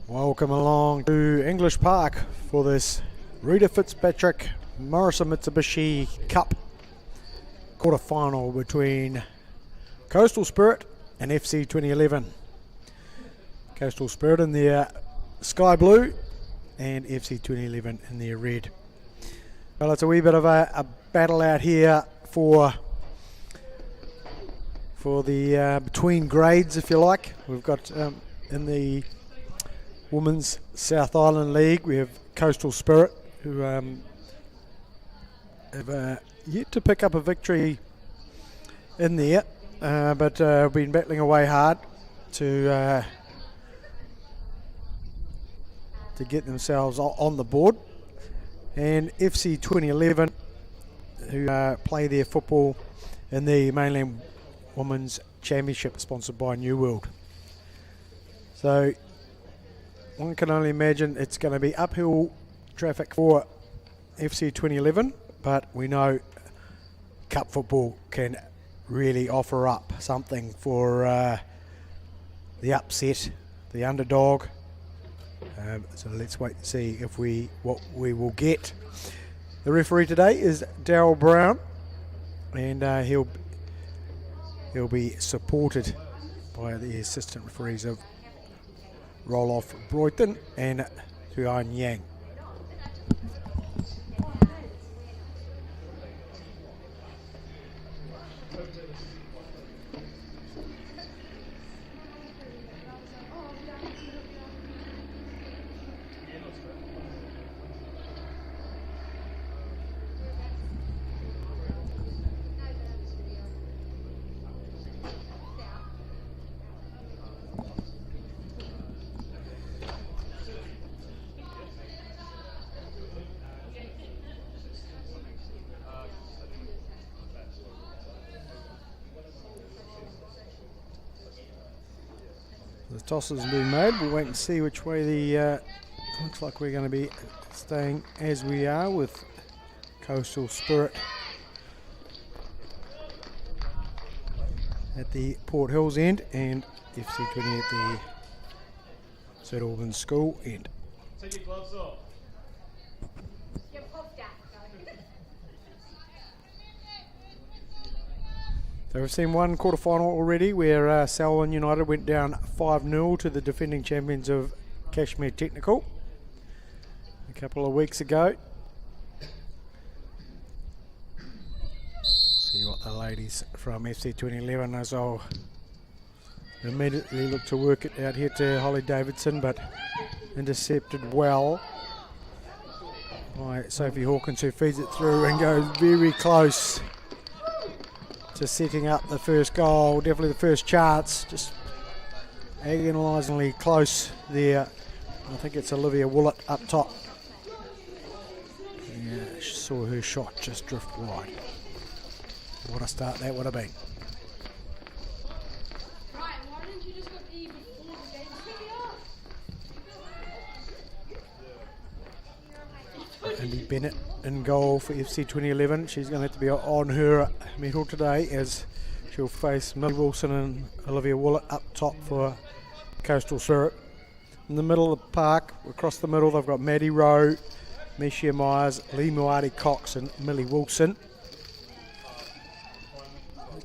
Welcome along to English Park for this Reta Fitzpatrick Morrison Mitsubishi Cup quarter-final between Coastal Spirit and FC 2011. Coastal Spirit in their sky blue and FC 2011 in their red. Well, it's a wee bit of a battle out here for the between grades, if you like. We've got in the Women's South Island League, we have Coastal Spirit, who have yet to pick up a victory in there, but been battling away hard to get themselves on the board. And FC 2011, who play their football in the Mainland Women's Championship, sponsored by New World. So one can only imagine it's going to be uphill traffic for FC 2011, but we know cup football can really offer up something for the upset, the underdog. So let's wait and see what we will get. The referee today is Darryl Brown, and he'll be supported by the assistant referees of Roloff Broyton and Huan Yang. The toss has been made. We'll wait and see which way the looks like we're going to be staying as we are with Coastal Spirit at the Port Hills end and FC 20 at the St Albans School end. Take your gloves off. So we've seen one quarter-final already where Selwyn United went down 5-0 to the defending champions of Kashmir Technical a couple of weeks ago. See what the ladies from FC 2011 as well immediately look to work it out here to Holly Davidson, but intercepted well by Sophie Hawkins, who feeds it through and goes very close to setting up the first goal, definitely the first chance, just agonisingly close there. I think it's Olivia Willett up top. Yeah, she saw her shot just drift wide. What a start that would have been. Andy Bennett in goal for FC 2011. She's going to have to be on her mettle today as she'll face Millie Wilson and Olivia Willett up top for Coastal Spirit. In the middle of the park, across the middle, they've got Maddie Rowe, Meshia Myers, Lee Moati Cox and Millie Wilson.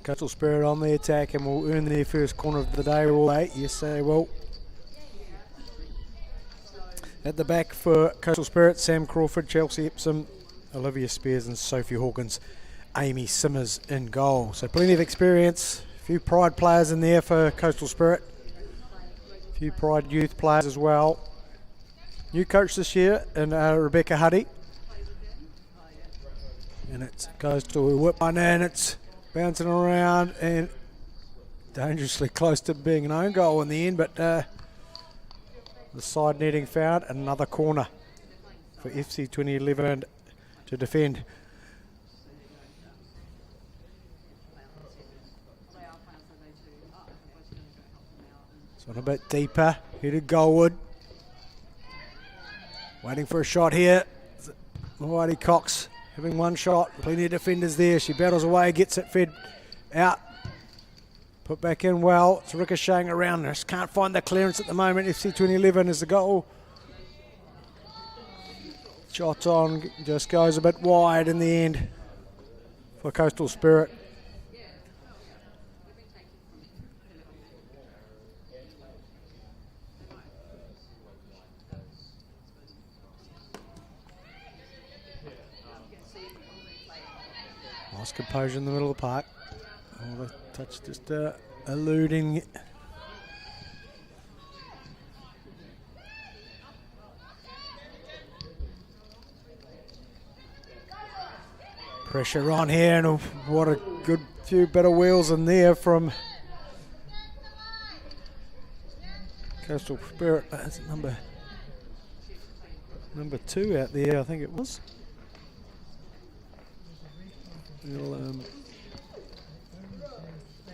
Coastal Spirit on the attack and will earn their first corner of the day, will they? Yes, they will. At the back for Coastal Spirit, Sam Crawford, Chelsea Epsom, Olivia Spears and Sophie Hawkins, Amy Simmers in goal. So plenty of experience, a few Pride players in there for Coastal Spirit, a few Pride youth players as well. New coach this year in Rebecca Huddy. And it goes to a whip one and it's bouncing around and dangerously close to being an own goal in the end, but the side netting found, another corner for FC 2011 to defend. So a bit deeper, headed goalward. Waiting for a shot here. Whitey Cox having one shot, plenty of defenders there. She battles away, gets it fed out Put back in well. It's ricocheting around. Just can't find the clearance at the moment. FC 2011 is the goal. Shot on, just goes a bit wide in the end for Coastal Spirit. Nice composure in the middle of the park. Oh, the touch just eluding. Pressure on here, and what a good few bit of wheels in there from Coastal Spirit. That's number 2 out there, I think it was. Well,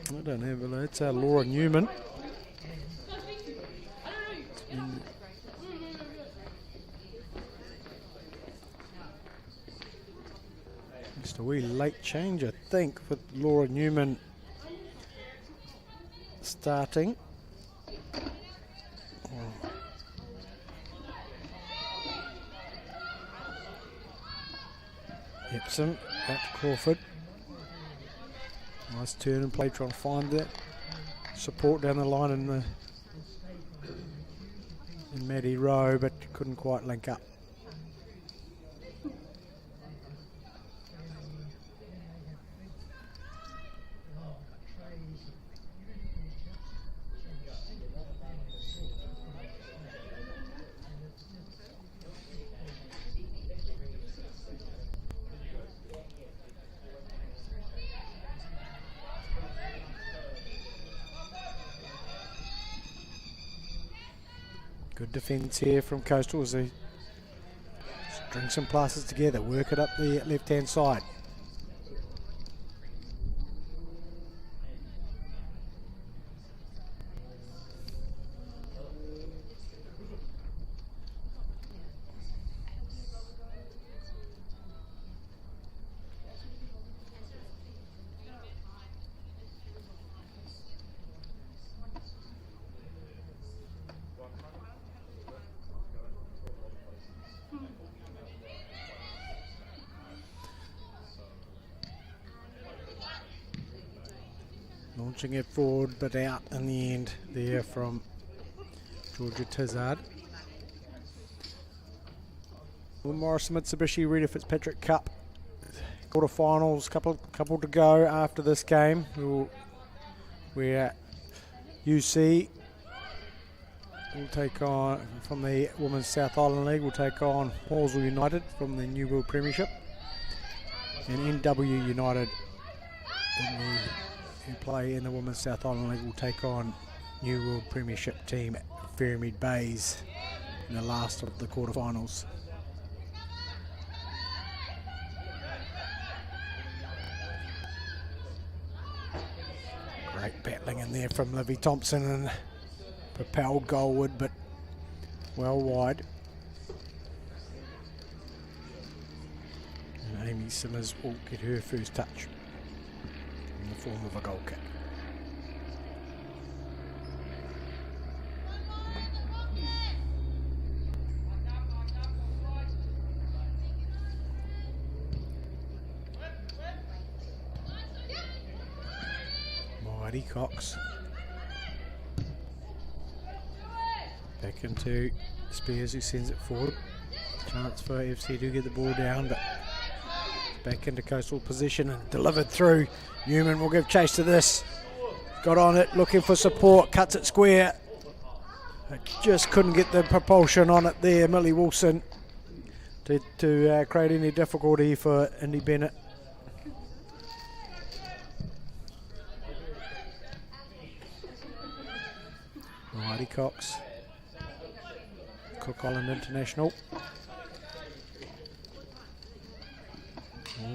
I don't have it. It's Laura Newman. Just a wee late change, I think, with Laura Newman starting. Epsom, back to Crawford. Nice turn and play, trying to find that support down the line in Maddie Rowe, but couldn't quite link up. Good defence here from Coastal as they string some passes together, work it up the left-hand side. Launching it forward, but out in the end there from Georgia Tizard. The Morrison Mitsubishi Reta Fitzpatrick Cup quarterfinals, couple to go after this game. Where UC will take on, from the Women's South Island League, will take on Hawesville United from the New World Premiership, and NW United who play in the Women's South Island League will take on New World Premiership team Fairmead Bays in the last of the quarterfinals. Great battling in there from Livy Thompson and propelled goalward, but well wide. And Amy Simmers will get her first touch in the form of a goal kick. Mighty Cox. Back into Spears, who sends it forward. Chance for FC to get the ball down, but back into Coastal position and delivered through. Newman will give chase to this. Got on it, looking for support, cuts it square. Just couldn't get the propulsion on it there, Millie Wilson, to create any difficulty for Indy Bennett. Mighty Cox. Cook Island International.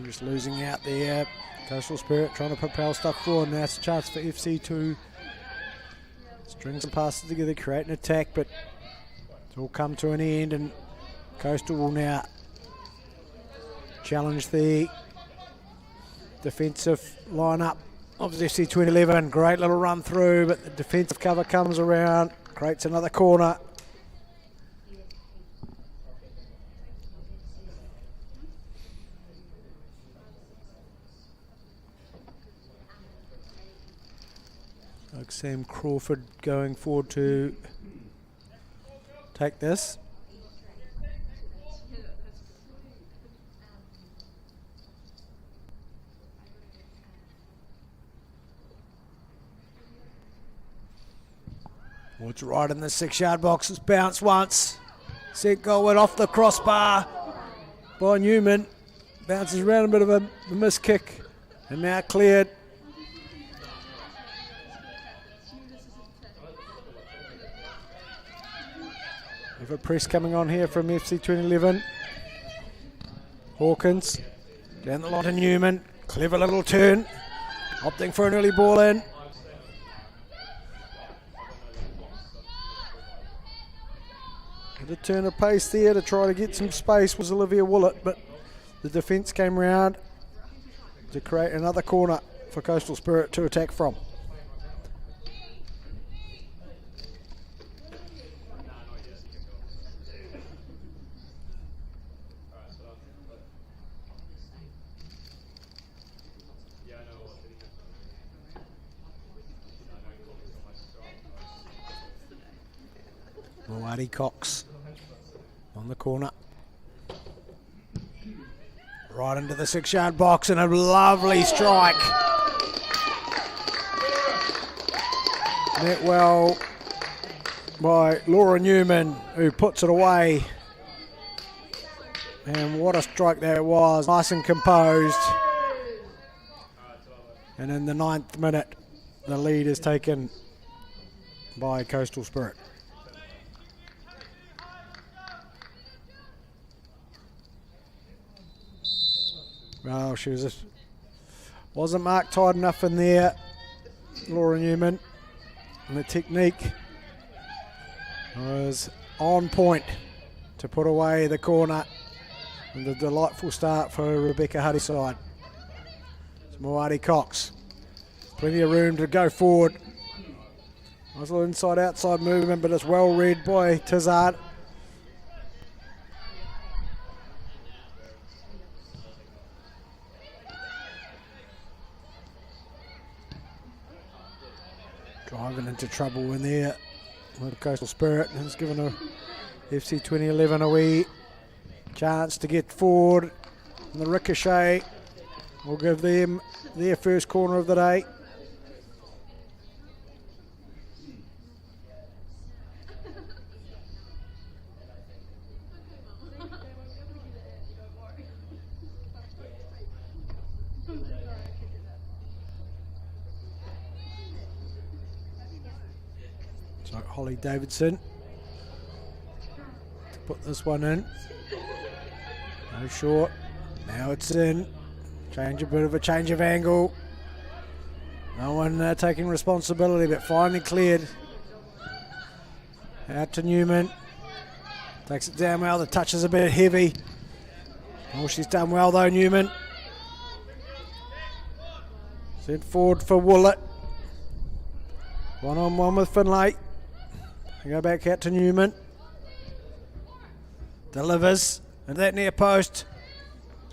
Just losing out there. Coastal Spirit trying to propel stuff forward. Now it's a chance for FC to string some passes together, create an attack, but it's all come to an end, and Coastal will now challenge the defensive lineup of FC 2011. Great little run through, but the defensive cover comes around, creates another corner. Like Sam Crawford going forward to take this. It's right in the 6-yard box. It's bounced once. Set goal went off the crossbar by Newman. Bounces around, a bit of a miss kick, and now cleared. We have a press coming on here from FC 2011. Hawkins down the line to Newman. Clever little turn. Opting for an early ball in. A turn of pace there to try to get some space was Olivia Willett, but the defence came round to create another corner for Coastal Spirit to attack from. Moati Cox on the corner. Right into the 6-yard box and a lovely strike. Met well by Laura Newman, who puts it away. And what a strike that was. Nice and composed. And in the 9th minute, the lead is taken by Coastal Spirit. Well, she wasn't marked tight enough in there, Laura Newman. And the technique was on point to put away the corner. And a delightful start for Rebecca Huddy's side. It's Moati Cox. Plenty of room to go forward. Nice little inside-outside movement, but it's well read by Tizard. Driving into trouble in there with Coastal Spirit, and has given a FC 2011 a wee chance to get forward. And the ricochet will give them their first corner of the day. So Holly Davidson to put this one in. No short. Now it's in. A bit of a change of angle. No one taking responsibility, but finally cleared. Out to Newman. Takes it down well. The touch is a bit heavy. Oh, she's done well though, Newman. Sent forward for Willett. One-on-one with Finlay. Go back out to Newman. Delivers. And that near post.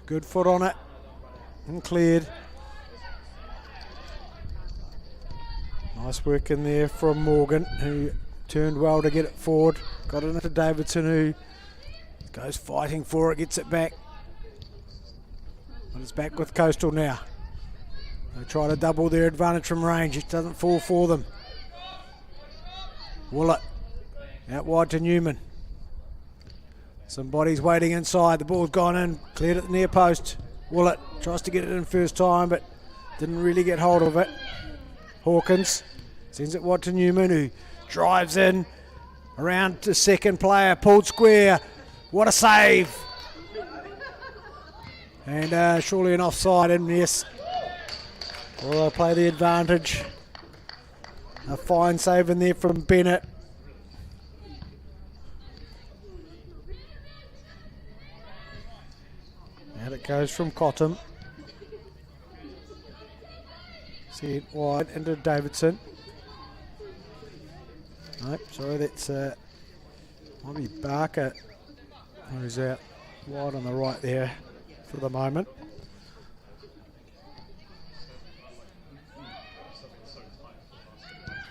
Good foot on it. And cleared. Nice work in there from Morgan, who turned well to get it forward. Got it into Davidson, who goes fighting for it, gets it back. But it's back with Coastal now. They try to double their advantage from range. It doesn't fall for them. Willett out wide to Newman. Some bodies waiting inside. The ball's gone in, cleared at the near post. Willett tries to get it in first time, but didn't really get hold of it. Hawkins sends it wide to Newman, who drives in around to second player, pulled square. What a save! And surely an offside, and yes, well, they'll play the advantage. A fine save in there from Bennett. Out it goes from Cottam. See it wide into Davidson. Nope, sorry, that's might be Barker who's out wide on the right there for the moment.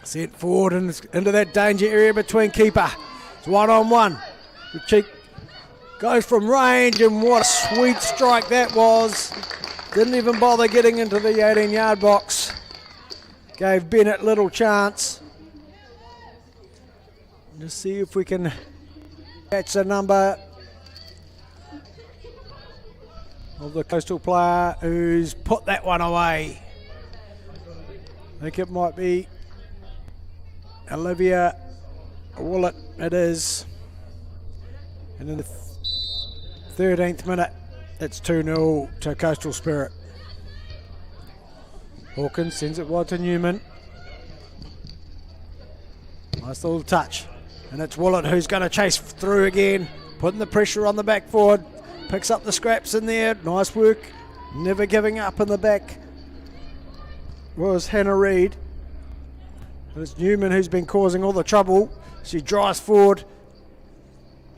Sent forward and into that danger area between keeper. It's 1-on-1. The cheek goes from range, and what a sweet strike that was. Didn't even bother getting into the 18-yard box. Gave Bennett little chance. Just see if we can catch the number of the Coastal player who's put that one away. I think it might be Olivia Willett. It is. And in the 13th minute, it's 2-0 to Coastal Spirit. Hawkins sends it wide to Newman. Nice little touch. And it's Willett who's going to chase through again, putting the pressure on the back forward. Picks up the scraps in there. Nice work. Never giving up in the back was Hannah Reid. And it's Newman who's been causing all the trouble. She drives forward,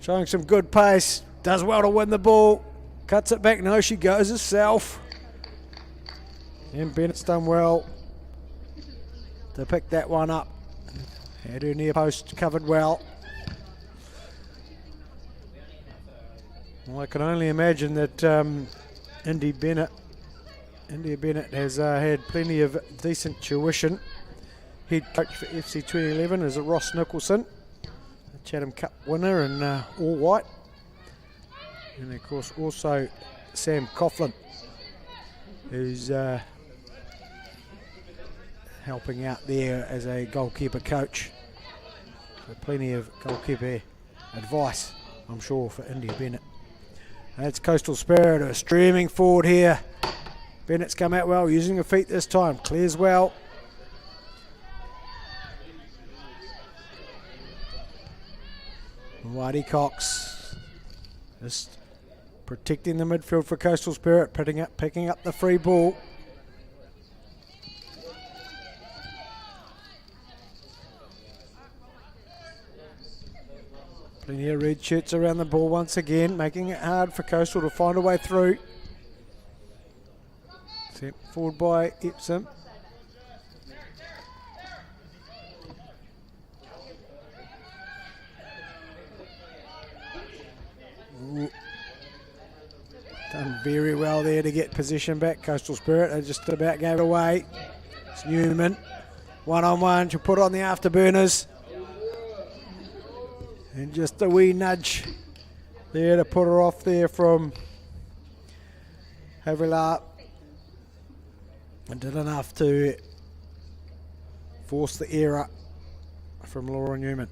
showing some good pace. Does well to win the ball. Cuts it back. No, she goes herself. And Bennett's done well to pick that one up. Had her near post covered well. Well, I can only imagine that India Bennett has had plenty of decent tuition. Head coach for FC 2011 is Ross Nicholson, the Chatham Cup winner in all white. And of course also Sam Coughlin, who's helping out there as a goalkeeper coach. So plenty of goalkeeper advice, I'm sure, for India Bennett. That's Coastal Spirit who are streaming forward here. Bennett's come out well, using her feet this time. Clears well. Whitey Cox just protecting the midfield for Coastal Spirit, picking up the free ball. Plenty of red shirts around the ball once again, making it hard for Coastal to find a way through. Sent forward by Epsom. Ooh. Done very well there to get possession back. Coastal Spirit, they just about gave it away. It's Newman. 1-on-1, she'll put on the afterburners. And just a wee nudge there to put her off there from Havilah. And did enough to force the error from Laura Newman.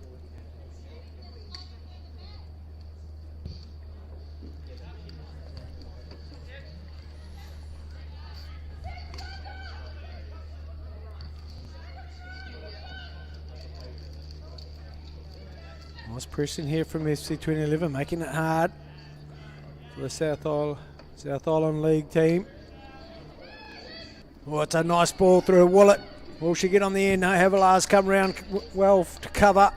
Nice pressing here from FC 2011, making it hard for the South Island League team. Oh, it's a nice ball through Willett. Will she get on the end? No, Havilah's come round well to cover.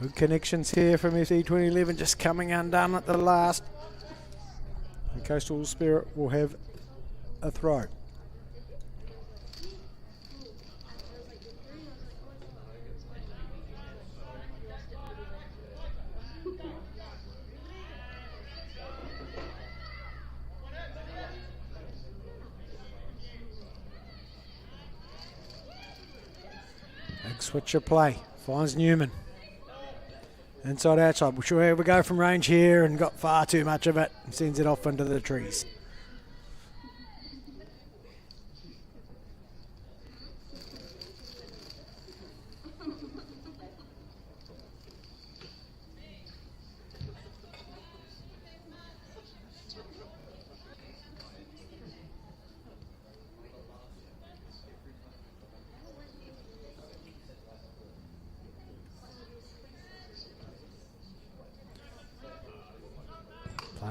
Good connections here from FC 2011, just coming undone at the last. And Coastal Spirit will have a throw. Switch of play, finds Newman. Inside outside, we'll sure we go from range here and got far too much of it and sends it off into the trees.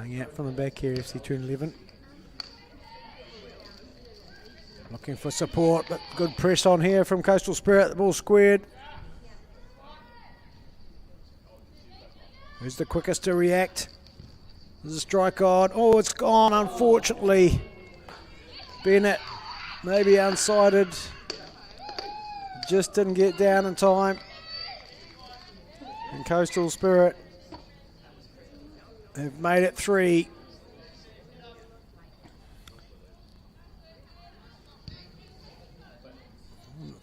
Playing out from the back here, FC 2011. Looking for support, but good press on here from Coastal Spirit. The ball squared. Who's the quickest to react? There's a strike on. Oh, it's gone, unfortunately. Bennett, maybe unsighted. Just didn't get down in time. And Coastal Spirit have made it 3.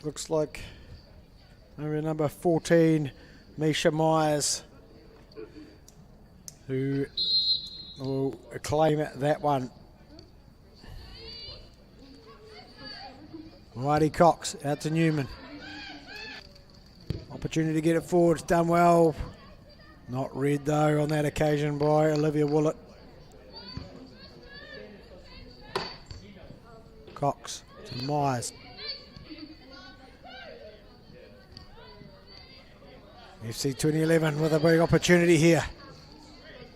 Looks like maybe number 14, Misha Myers, who will claim that one. Righty Cox out to Newman. Opportunity to get it forward. It's done well. Not read though on that occasion by Olivia Willett. Cox to Myers. FC 2011 with a big opportunity here.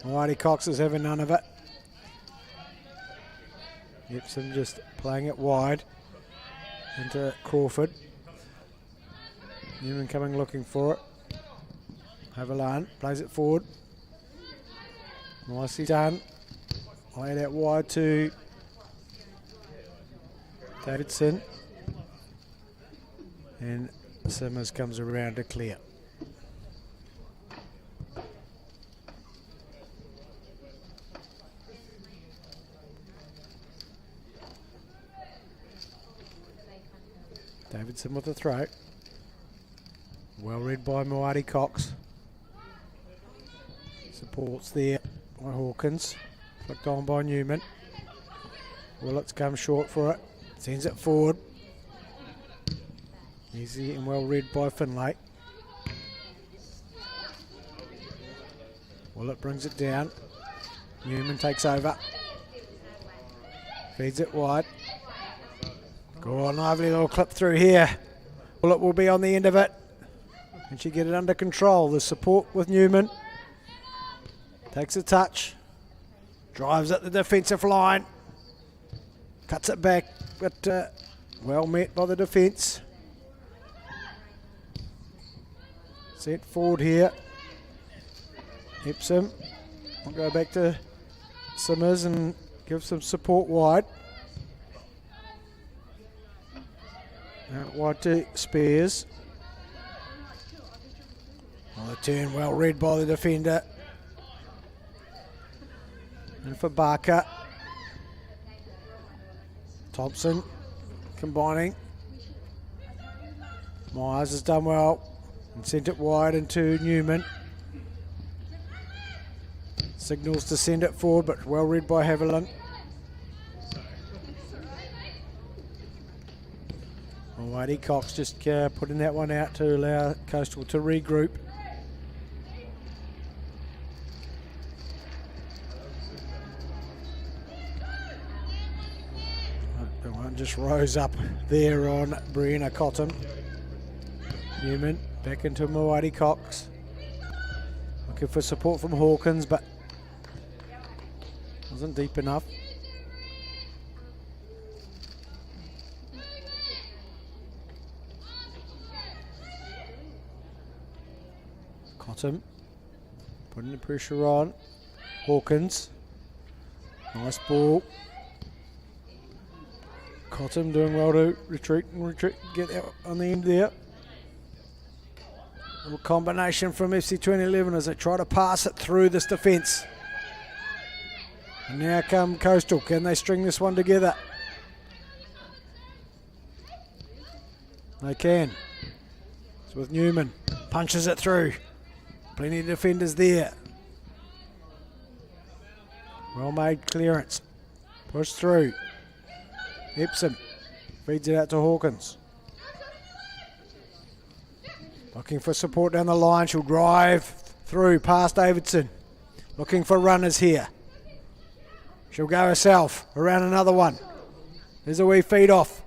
Righty Cox is having none of it. Epsom just playing it wide into Crawford. Newman coming looking for it. Haviland plays it forward. Nicely done. Laid out wide to Davidson. And Simmers comes around to clear. Davidson with the throw. Well read by Moati Cox. Supports there by Hawkins. Flicked on by Newman. Willett's come short for it. Sends it forward. Easy and well read by Finlay. Willett brings it down. Newman takes over. Feeds it wide. Go on, lively little clip through here. Willett will be on the end of it. And she get it under control. The support with Newman. Takes a touch. Drives at the defensive line. Cuts it back, but well met by the defence. Sent forward here. Epsom will go back to Simmers and give some support wide. Out wide to Spears. On the turn, well read by the defender. And for Barker. Thompson combining. Myers has done well and sent it wide into Newman. Signals to send it forward, but well read by Haviland. Alrighty, Cox just putting that one out to allow Coastal to regroup. The one just rose up there on Brianna Cotton. Newman back into Moati Cox. Looking for support from Hawkins, but wasn't deep enough. Cotton putting the pressure on. Hawkins. Nice ball. Cotton doing well to retreat, get out on the end there. Little combination from FC 2011 as they try to pass it through this defence. And now come Coastal. Can they string this one together? They can. It's with Newman. Punches it through. Plenty of defenders there. Well made clearance. Push through. Epsom feeds it out to Hawkins. Looking for support down the line. She'll drive through past Davidson. Looking for runners here. She'll go herself around another one. There's a wee feed off.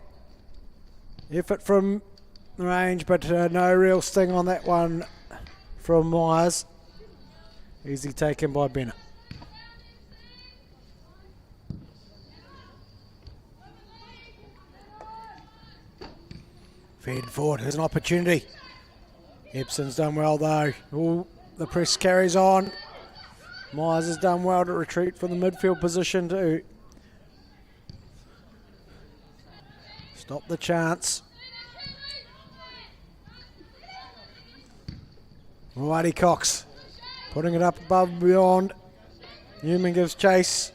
Effort from the range, but no real sting on that one from Myers. Easy taken by Bennett. Fed forward, here's an opportunity. Epson's done well though. Ooh, the press carries on. Myers has done well to retreat from the midfield position to stop the chance. Mighty Cox putting it up above and beyond. Newman gives chase.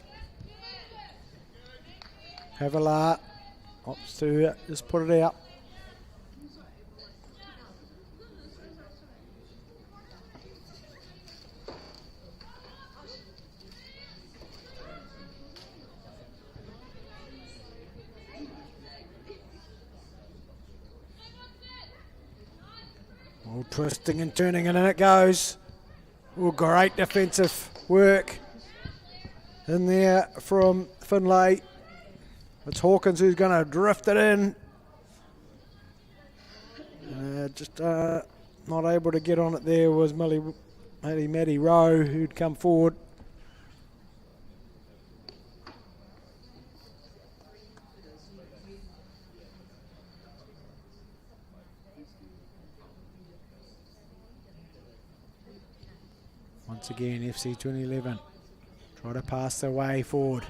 Havila opts to just put it out. All twisting and turning, and in it goes. Oh, great defensive work in there from Finlay. It's Hawkins who's going to drift it in. Just not able to get on it there was Maddie Rowe who'd come forward. Once again, FC 2011 try to pass their way forward.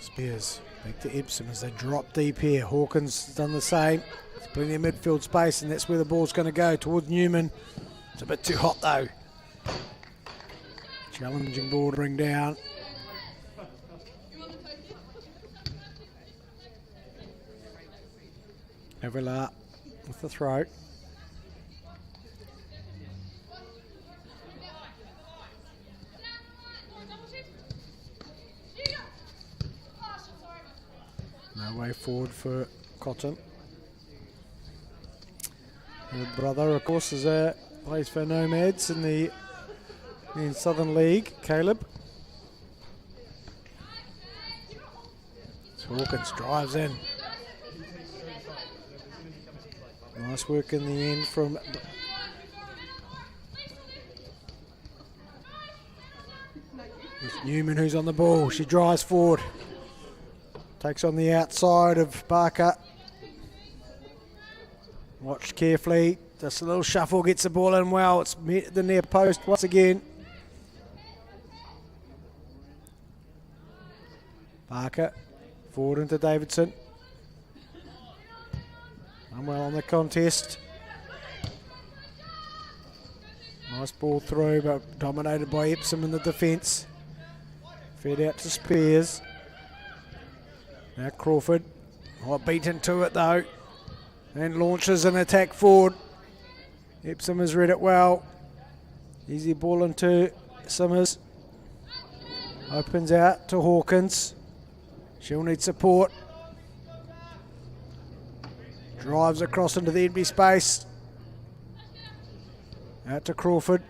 Spears back to Epsom as they drop deep here. Hawkins has done the same. There's plenty of midfield space, and that's where the ball's going to go, towards Newman. It's a bit too hot though. Challenging ball to bring down. Avila with the throw. No way forward for Cotton. Her brother, of course, plays for Nomads in the Southern League, Caleb. Hawkins drives in. Nice work in the end from Newman, who's on the ball. She drives forward. Takes on the outside of Barker. Watched carefully. Just a little shuffle, gets the ball in well. It's met at the near post once again. Barker forward into Davidson. Well on the contest. Nice ball through, but dominated by Epsom in the defence. Fed out to Spears. Now Crawford. Beaten to it though. And launches an attack forward. Epsom has read it well. Easy ball into Simmers. Opens out to Hawkins. She'll need support. Drives across into the empty space. Out to Crawford.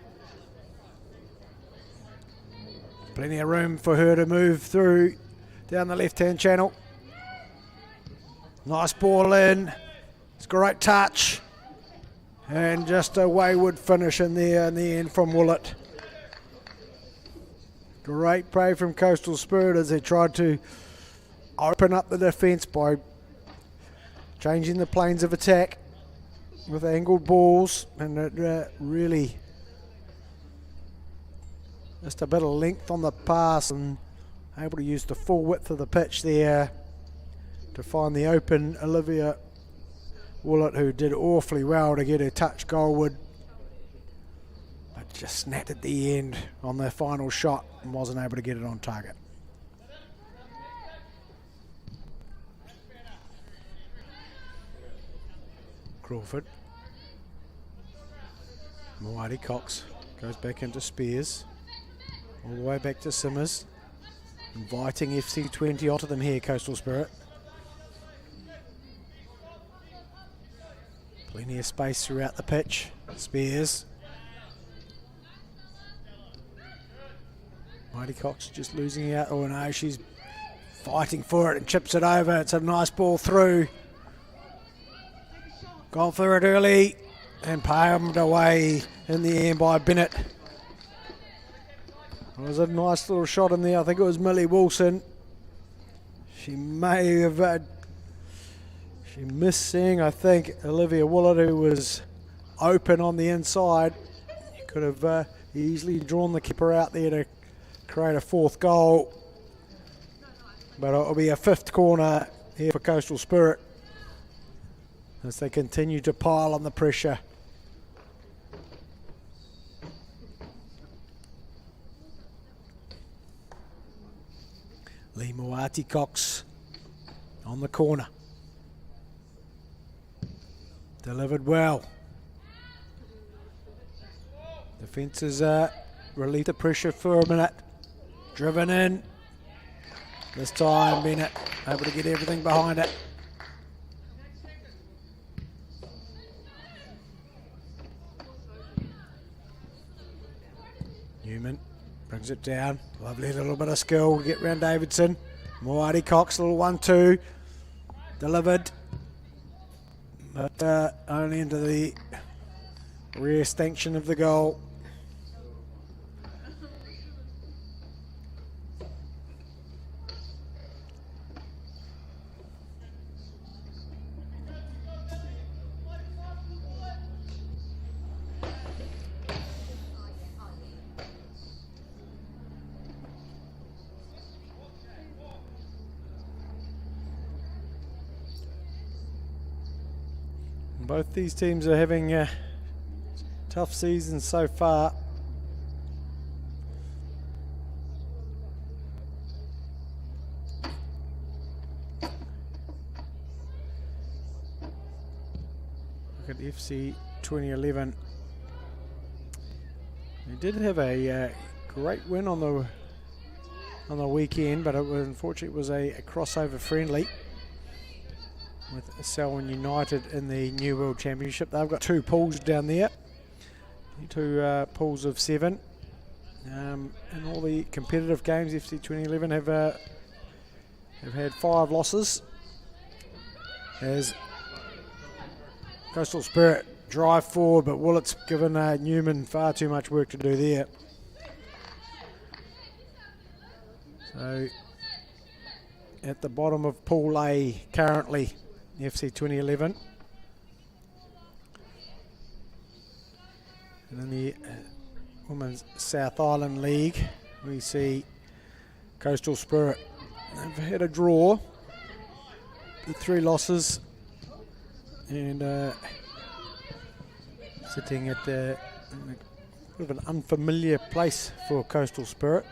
Plenty of room for her to move through down the left-hand channel. Nice ball in. It's a great touch. And just a wayward finish in there in the end from Willett. Great play from Coastal Spirit as they tried to open up the defence by changing the planes of attack with angled balls, and it really just a bit of length on the pass and able to use the full width of the pitch there to find the open Olivia Willett, who did awfully well to get her touch goalward, but just snapped at the end on their final shot and wasn't able to get it on target. Crawford. Mighty Cox goes back into Spears. All the way back to Simmers. Inviting FC20 onto them here, Coastal Spirit. Plenty of space throughout the pitch. Spears. Mighty Cox just losing out. Oh no, she's fighting for it and chips it over. It's a nice ball through. Gone for it early and palmed away in the end by Bennett. It was a nice little shot in there. I think it was Millie Wilson. She may have she missed seeing, I think, Olivia Willett, who was open on the inside. He could have easily drawn the keeper out there to create a fourth goal. But it'll be a fifth corner here for Coastal Spirit as they continue to pile on the pressure. Lee Moati Cox on the corner. Delivered well. Defences relieve the pressure for a minute. Driven in. This time Bennett able to get everything behind it. Newman brings it down. Lovely little bit of skill to get round Davidson. Moati Cox, little 1-2. Delivered. But only into the rear extension of the goal. Both these teams are having tough seasons so far. Look at FC 2011. They did have a great win on the weekend, but unfortunately it was a crossover friendly with Selwyn United in the New World Championship. They've got two pools down there, two pools of 7. In all the competitive games, FC 2011 have had 5 losses. As Coastal Spirit drive forward, but Willett's given Newman far too much work to do there. So at the bottom of Pool A currently, FC 2011. And in the Women's South Island League, we see Coastal Spirit. They've had a draw with 3 losses and sitting at a bit of an unfamiliar place for Coastal Spirit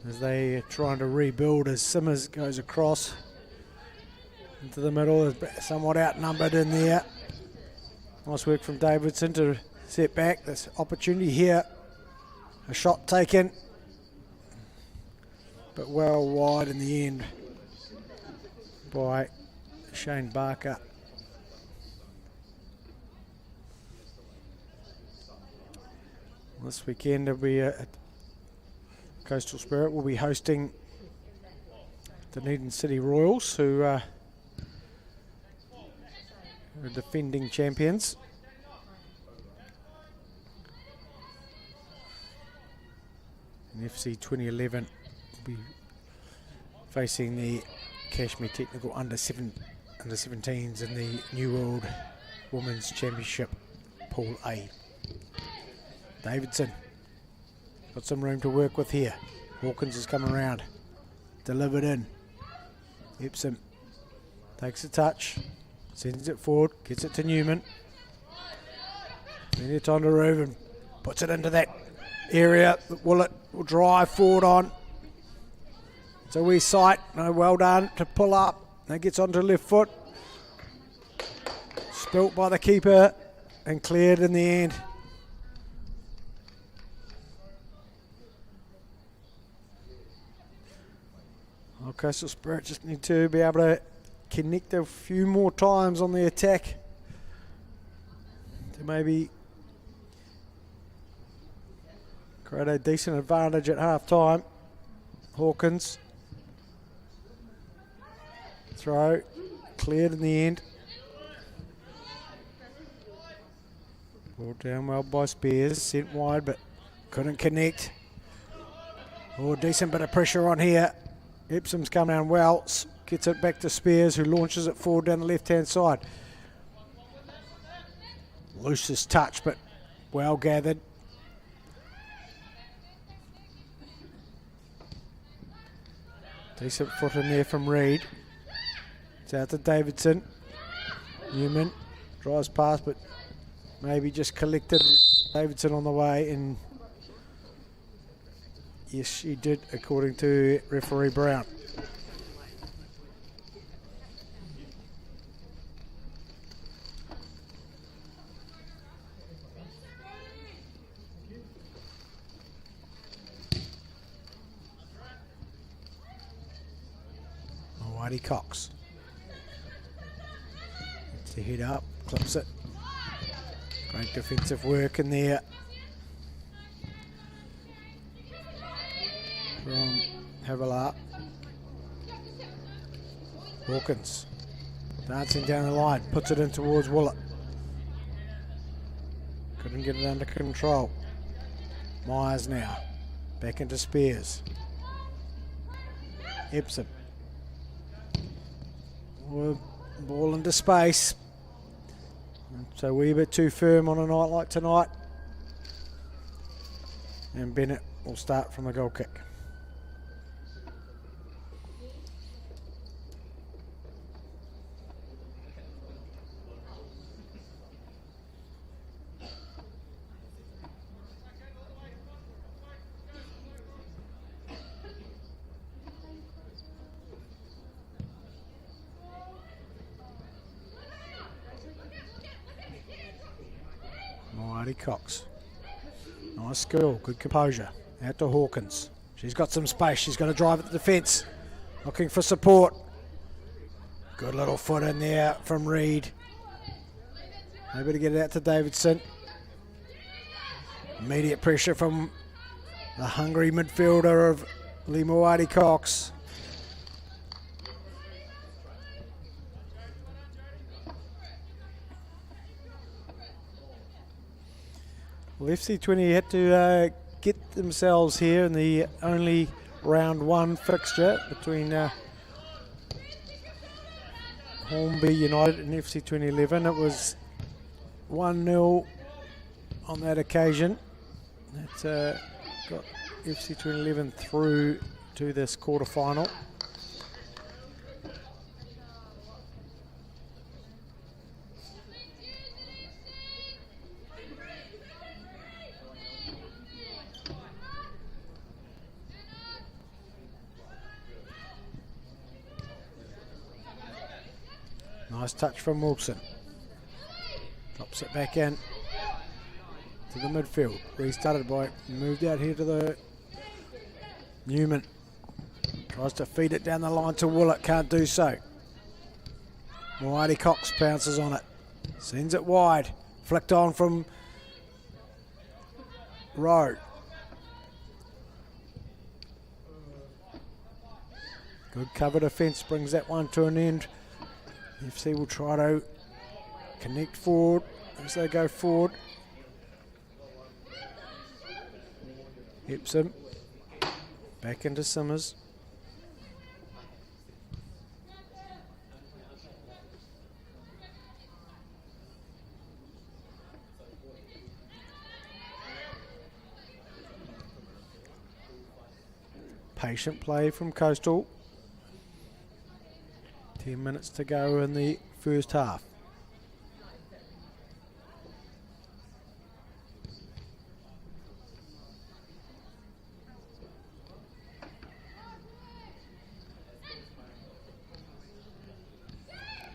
as they are trying to rebuild as Simmers goes across into the middle. Is somewhat outnumbered in there. Nice work from Davidson to set back this opportunity here. A shot taken, but well wide in the end by Shane Barker. This weekend it'll be Coastal Spirit will be hosting the Dunedin City Royals, who are defending champions. And FC 2011 will be facing the Kashmir Technical under 17s in the New World Women's Championship Pool A. Davidson got some room to work with here. Hawkins is coming around. Delivered in. Epsom takes a touch. Sends it forward, gets it to Newman. Then it's on to Reuben. Puts it into that area that Willett will drive forward on. It's a wee sight. No, well done to pull up. That gets onto left foot. Spilt by the keeper and cleared in the end. Well, Coastal Spirit just need to be able to connect a few more times on the attack to maybe create a decent advantage at half time. Hawkins throw cleared in the end. Ball down well by Spears, sent wide but couldn't connect. Oh, decent bit of pressure on here. Epsom's coming down well. Gets it back to Spears, who launches it forward down the left-hand side. Loosest touch, but well gathered. Decent foot in there from Reed. It's out to Davidson. Newman drives past, but maybe just collected Davidson on the way, and yes, she did, according to referee Brown. Whitey Cox. Gets the head up, clips it. Great defensive work in there from Havilah. Hawkins dancing down the line, puts it in towards Willett. Couldn't get it under control. Myers now, back into Spears. Epsom. Ball into space. So a wee bit too firm on a night like tonight. And Bennett will start from a goal kick. Cox. Nice skill, good composure. Out to Hawkins. She's got some space. She's going to drive at the defence. Looking for support. Good little foot in there from Reed. Able to get it out to Davidson. Immediate pressure from the hungry midfielder of Lemoati Cox. Well, FC20 had to get themselves here in the only round one fixture between Hornby United and FC 2011. It was 1-0 on that occasion. That got FC 2011 through to this quarter-final. Nice touch from Wilson. Drops it back in to the midfield. Restarted by, moved out here to the Newman. Tries to feed it down the line to Willett, can't do so. Moati Cox pounces on it. Sends it wide. Flicked on from Rowe. Good cover defence brings that one to an end. FC will try to connect forward as they go forward. Epsom back into Simmers. Patient play from Coastal. 10 minutes to go in the first half.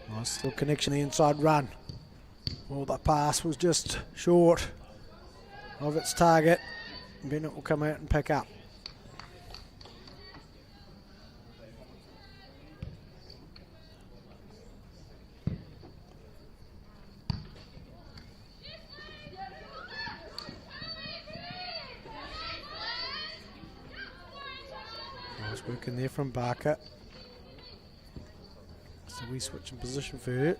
Nice little connection, the inside run. Well, the pass was just short of its target. Bennett will come out and pick up. Working there from Barker. So we switch in position for her.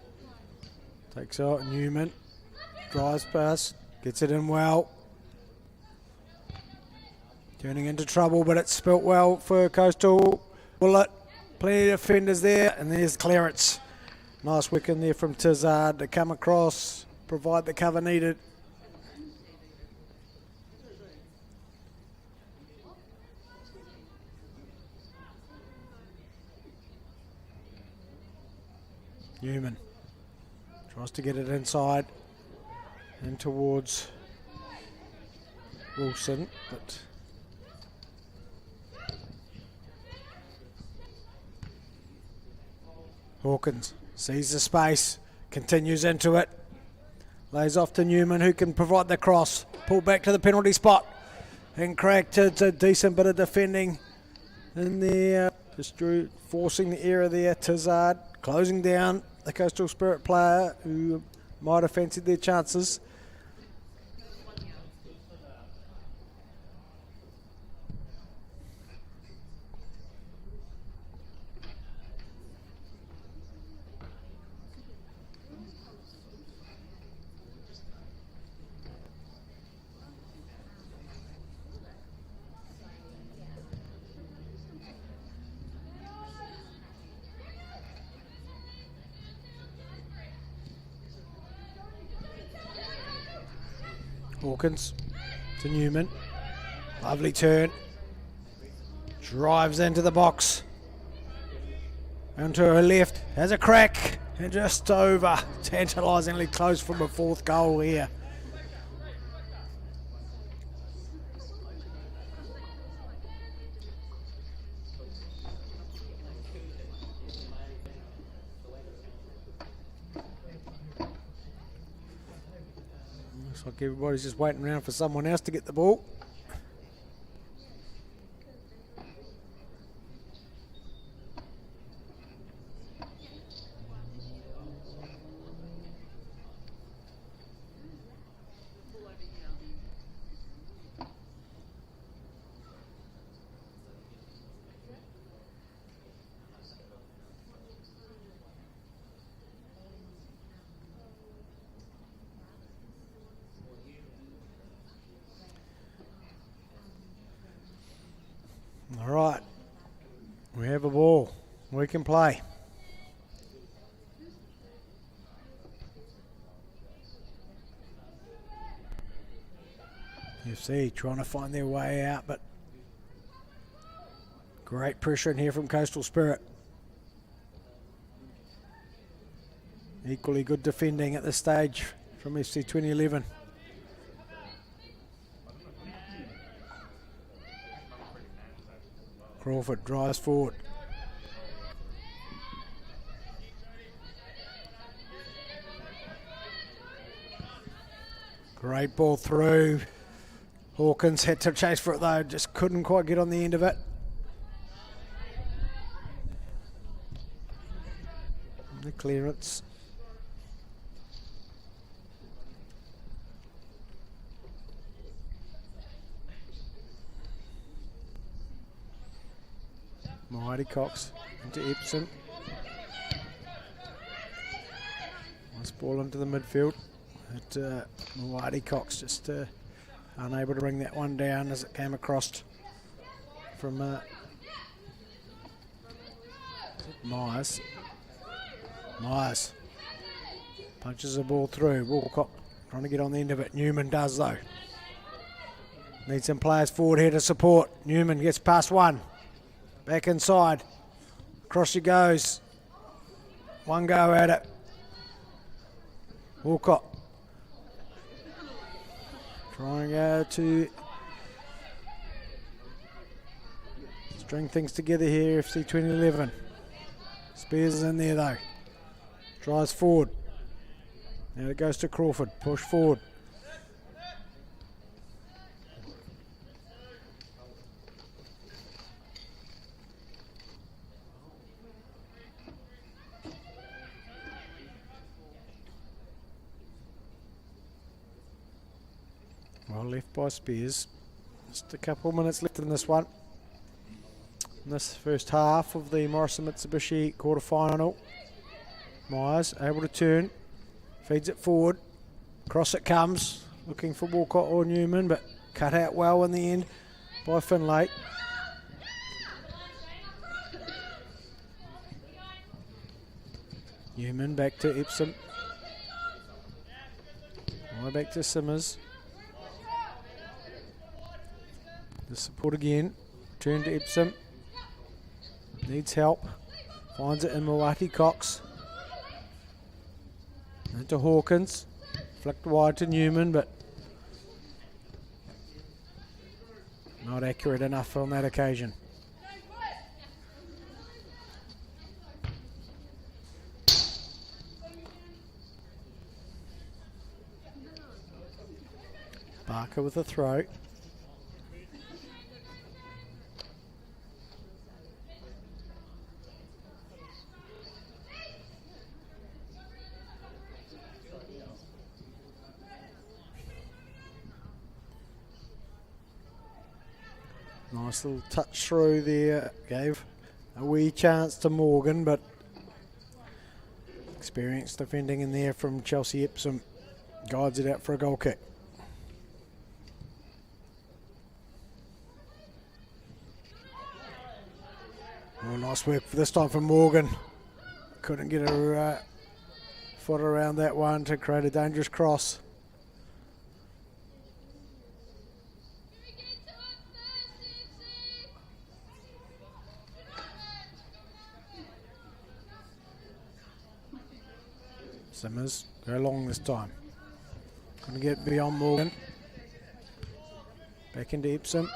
Takes out Newman. Drives past. Gets it in well. Turning into trouble, but it's spilt well for Coastal. Bullet, plenty of defenders there, and there's clearance. Nice work in there from Tizard to come across, provide the cover needed. Newman tries to get it inside and towards Wilson, but Hawkins sees the space, continues into it, lays off to Newman, who can provide the cross, pull back to the penalty spot, and cracked. It's a decent bit of defending in there, just forcing the error there. Tizard closing down the Coastal Spirit player who might have fancied their chances. Hawkins to Newman. Lovely turn. Drives into the box. Onto her left. Has a crack. And just over. Tantalisingly close from a fourth goal here. Looks like everybody's just waiting around for someone else to get the ball. All right, we have a ball. We can play. FC trying to find their way out, but great pressure in here from Coastal Spirit. Equally good defending at this stage from FC 2011. Crawford drives forward. Great ball through. Hawkins had to chase for it though, just couldn't quite get on the end of it. The clearance. Mighty Cox into Epson. Nice ball into the midfield. But Mighty Cox just unable to bring that one down as it came across from Myers. Myers punches the ball through. Walcott trying to get on the end of it. Newman does though. Need some players forward here to support. Newman gets past one. Back inside. Across she goes. One go at it. Walcott. Trying to go to string things together here, FC 2011. Spears is in there though. Drives forward. Now it goes to Crawford. Push forward. Well left by Spears. Just a couple of minutes left in this one. In this first half of the Morrison Mitsubishi quarter-final. Myers able to turn. Feeds it forward. Cross it comes. Looking for Walcott or Newman, but cut out well in the end. by Finlay. Newman back to Epsom. Right back to Simmers. The support again. Turn to Epsom. Needs help. Finds it in Mawati Cox. Into Hawkins. Flicked wide to Newman, but not accurate enough on that occasion. Barker with a throw. Nice little touch through there. Gave a wee chance to Morgan, but experienced defending in there from Chelsea Epsom. Guides it out for a goal kick. Oh, nice work this time from Morgan. Couldn't get her foot around that one to create a dangerous cross. Simmers go long this time. Couldn't get beyond Morgan. Back into Epsom.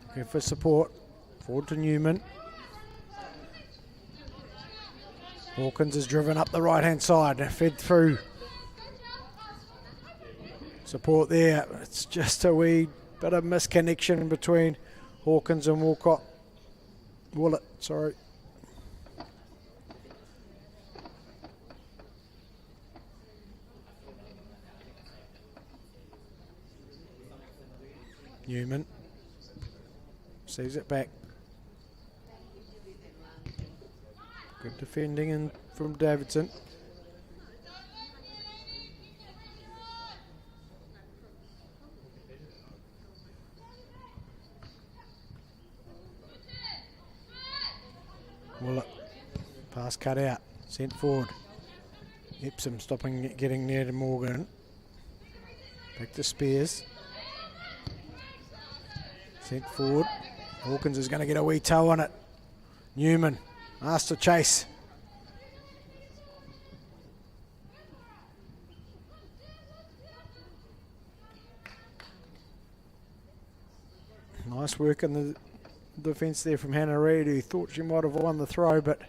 Looking for support. Forward to Newman. Hawkins is driven up the right hand side, fed through. Support there. It's just a wee bit of misconnection between Hawkins and Willett, sorry. Newman sees it back. Good defending in from Davidson. Willett. Pass cut out. Sent forward. Epsom stopping, getting near to Morgan. Back to Spears. Sent forward. Hawkins is going to get a wee toe on it. Newman asked to chase. Nice work in the defence there from Hannah Reid, who thought she might have won the throw, but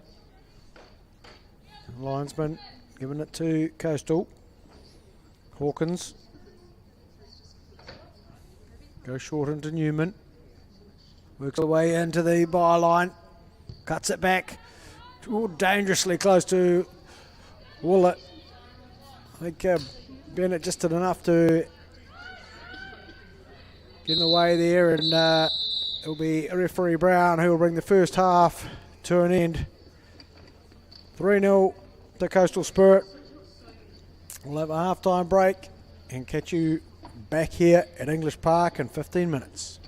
the linesman giving it to Coastal. Hawkins. Goes short into Newman. Works the way into the byline. Cuts it back. Ooh, dangerously close to Willett. I think Bennett just did enough to get in the way there, and it'll be referee Brown who will bring the first half to an end. 3-0 to Coastal Spirit. We'll have a half-time break and catch you back here at English Park in 15 minutes.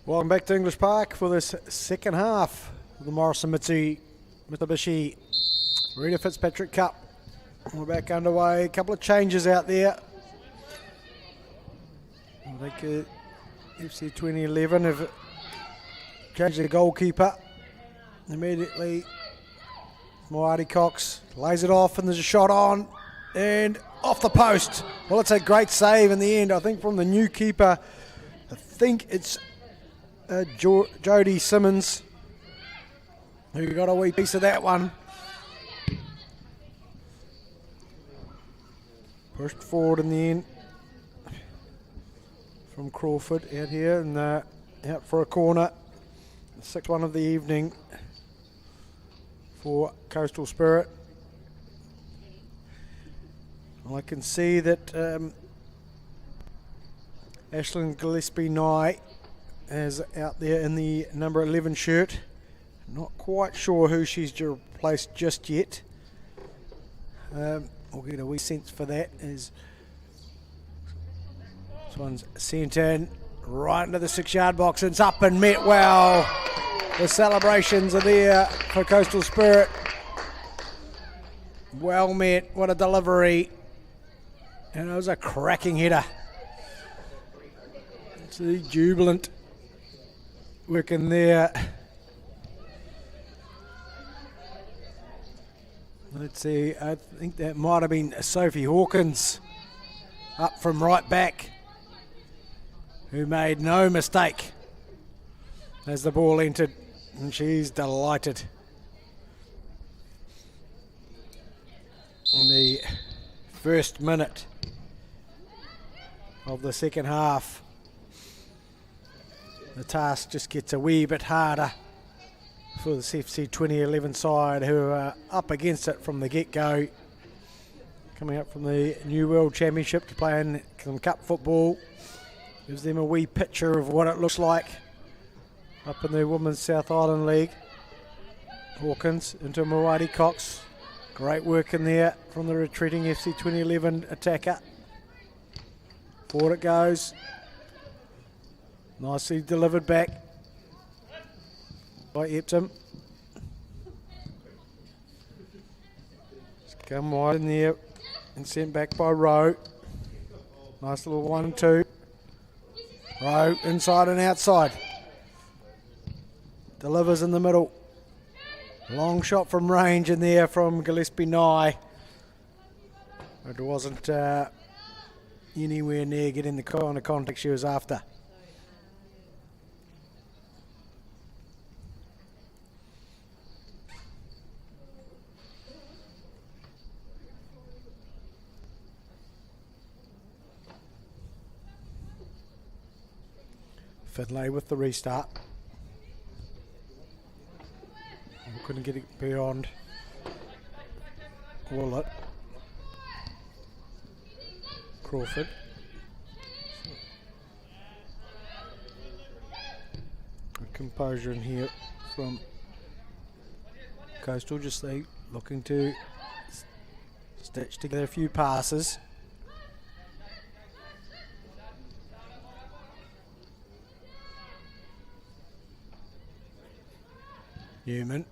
Welcome back to English Park for this second half of the Morrison Mitsubishi Reta Fitzpatrick Cup. We're back underway. A couple of changes out there. I think FC 2011 have changed their goalkeeper. Immediately, Moati Cox lays it off and there's a shot on and off the post. Well, it's a great save in the end, I think, from the new keeper. I think it's Jody Simmons who got a wee piece of that one. Pushed forward in the end from Crawford out here and out for a corner. The sixth one of the evening for Coastal Spirit. I can see that Ashlyn Gillespie-Nye is out there in the number 11 shirt. Not quite sure who she's replaced just yet. We'll get a wee sense for that as this one's sent in right into the 6-yard box. It's up and met well. The celebrations are there for Coastal Spirit. Well met. What a delivery. And it was a cracking header. It's the jubilant working there. Let's see, I think that might have been Sophie Hawkins up from right back, who made no mistake as the ball entered, and she's delighted. In the first minute of the second half, the task just gets a wee bit harder for the CFC 2011 side, who are up against it from the get-go. Coming up from the New World Championship to play in some cup football. Gives them a wee picture of what it looks like up in the Women's South Island League. Hawkins into Moati Cox. Great work in there from the retreating FC 2011 attacker. Forward it goes. Nicely delivered back by Epsom. It's come wide in there and sent back by Rowe. Nice little 1-2. Rowe inside and outside. Delivers in the middle. Long shot from range in there from Gillespie-Nye. It wasn't anywhere near getting the kind of contact she was after. Finlay with the restart. Couldn't get it beyond Wallet. Crawford. Good composure in here from Coastal, just looking to stitch together a few passes. Newman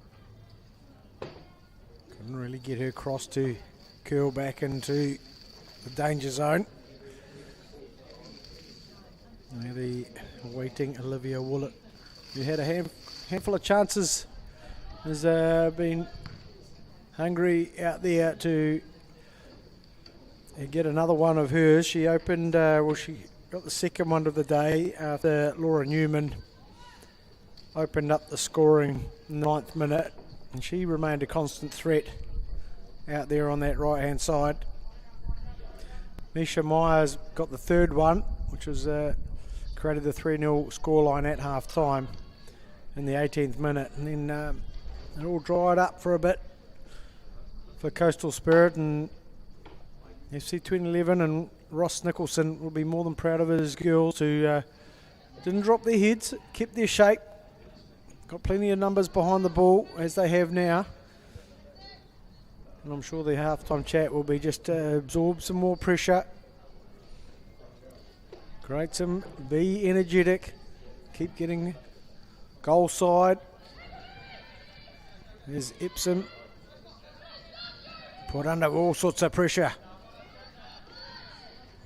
couldn't really get her cross to curl back into the danger zone. Now the waiting Olivia Willett, who had a handful of chances, has been hungry out there to get another one of hers. She opened, she got the second one of the day after Laura Newman opened up the scoring 9th minute, and she remained a constant threat out there on that right hand side. Misha Myers got the third one, which was created the 3-0 scoreline at half time in the 18th minute, and then it all dried up for a bit for Coastal Spirit, and FC 2011 and Ross Nicholson will be more than proud of his girls who didn't drop their heads, kept their shape. Got plenty of numbers behind the ball, as they have now. And I'm sure the halftime chat will be just to absorb some more pressure. Create some, be energetic, keep getting goal side. There's Epsom. Put under all sorts of pressure.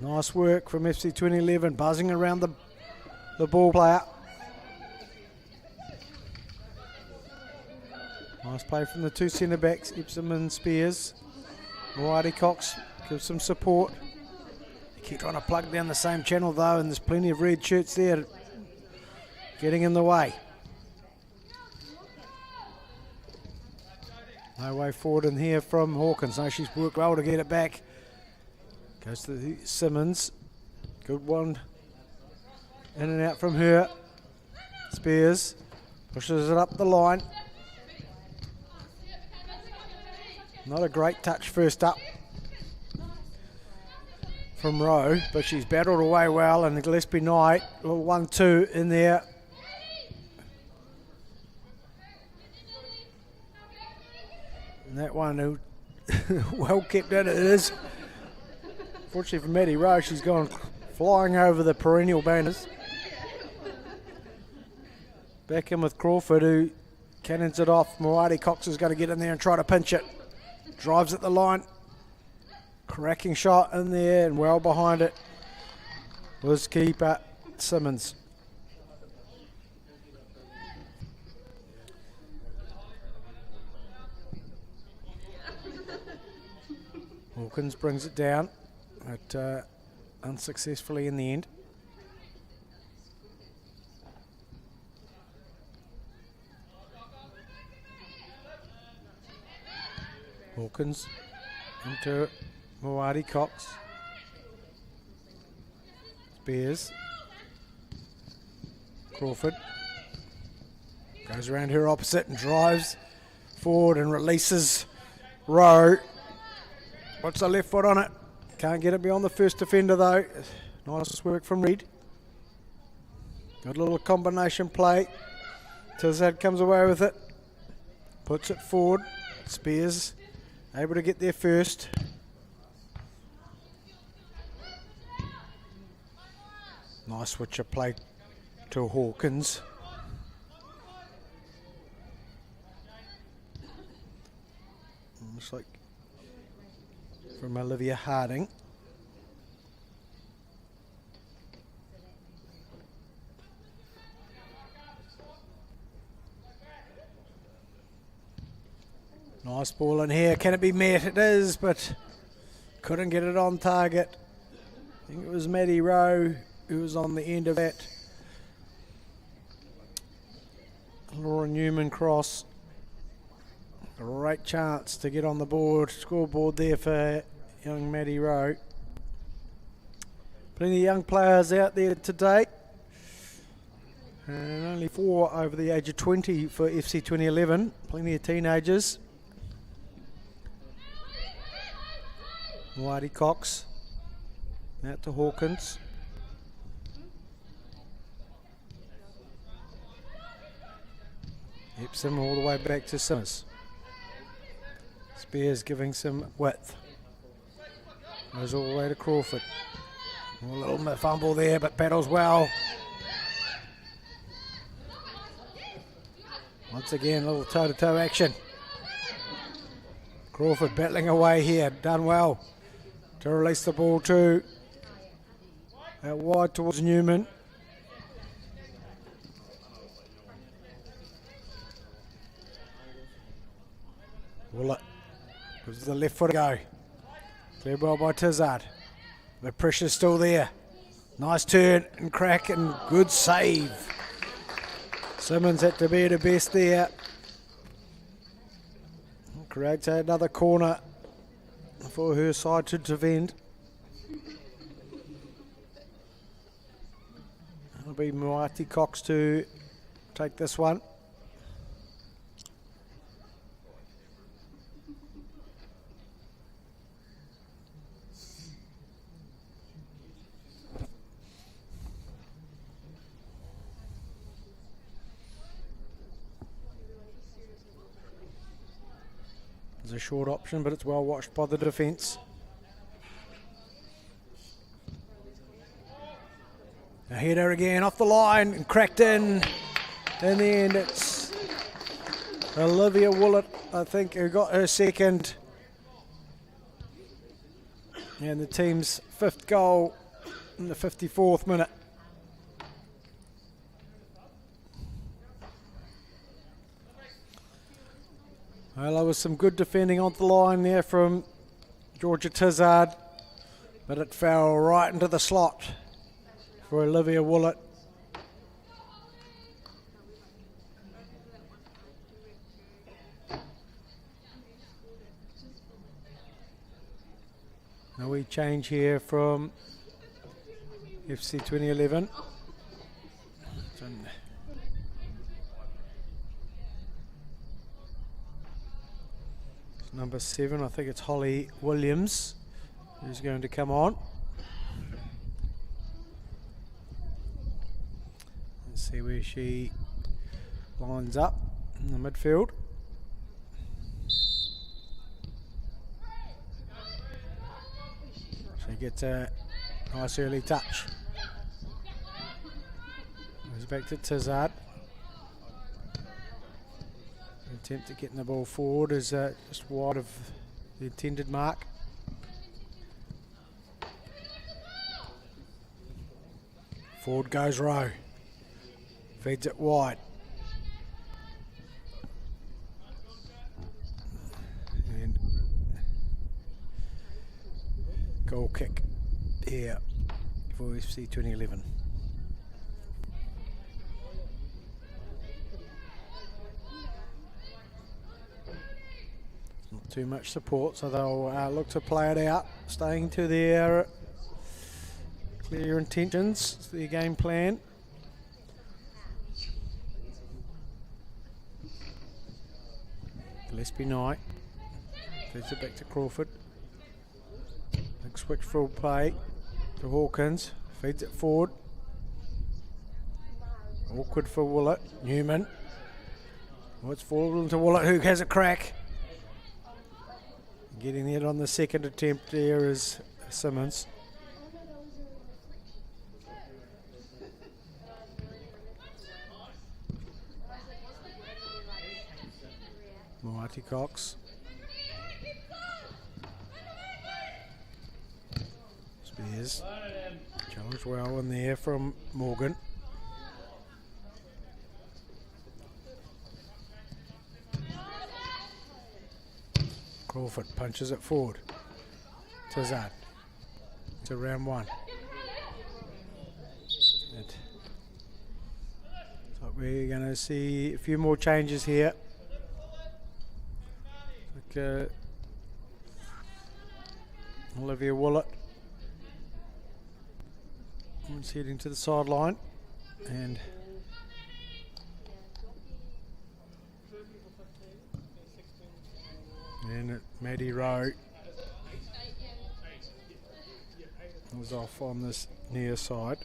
Nice work from FC 2011, buzzing around the ball player. Nice play from the two centre backs, Epsom and Spears. Moati Cox gives some support. They keep trying to plug down the same channel though, and there's plenty of red shirts there getting in the way. No way forward in here from Hawkins. No, she's worked well to get it back. Goes to Simmons. Good one. In and out from her. Spears pushes it up the line. Not a great touch first up from Rowe, but she's battled away well, and Gillespie Knight, 1-2 in there. And that one, well kept in it is. Fortunately for Maddie Rowe, she's gone flying over the perennial banners. Back in with Crawford, who cannons it off. Moati Cox is going to get in there and try to pinch it. Drives at the line. Cracking shot in there, and well behind it was keeper Simmons. Hawkins brings it down, but unsuccessfully in the end. Hawkins into Moati Cox. Spears. Crawford goes around her opposite and drives forward and releases Rowe. Puts the left foot on it. Can't get it beyond the first defender though. Nice work from Reed. Good little combination play. Tizad comes away with it. Puts it forward. Spears able to get there first. Nice switch of play to Hawkins. Looks like from Olivia Harding. Nice ball in here. Can it be met? It is, but couldn't get it on target. I think it was Maddie Rowe who was on the end of that. Laura Newman cross. Great chance to get on the scoreboard there for young Maddie Rowe. Plenty of young players out there today. And only 4 over the age of 20 for FC 2011. Plenty of teenagers. Moati Cox. Out to Hawkins. Epsom all the way back to Simmons. Spears giving some width. Goes all the way to Crawford. A little fumble there, but battles well. Once again, a little toe-to-toe action. Crawford battling away here, done well to release the ball to out wide towards Newman. Will it? Gives the left foot a go. Cleared well by Tizard. The pressure's still there. Nice turn and crack and good save. Simmons had to be the best there. Creates another corner for her side to defend. It'll be Moati Cox to take this one. A short option, but it's well watched by the defence. A header again off the line and cracked in. In the end, it's Olivia Willett, I think, who got her second. And the team's 5th goal in the 54th minute. Well, there was some good defending on the line there from Georgia Tizard, but it fell right into the slot for Olivia Willett. Now we change here from FC 2011. Number 7, I think it's Holly Williams, who's going to come on. Let's see where she lines up in the midfield. She gets a nice early touch. Goes back to Tizard. Attempt at getting the ball forward is just wide of the intended mark. Forward goes Rowe. Feeds it wide. And goal kick here for FC 2011. Not too much support, so they'll look to play it out, staying to their clear intentions, their game plan. Gillespie Knight feeds it back to Crawford. Big switch full play to Hawkins, feeds it forward. Awkward for Willett. Newman. Oh, it's forward into Willett, who has a crack. Getting it on the second attempt there is Simmons. Mighty Cox. Spears. Challenged well in there from Morgan. Crawford punches it forward. Tizard to round one. So we're going to see a few more changes here. Like, Olivia Willett is heading to the sideline, and Maddie Rowe was off on this near side.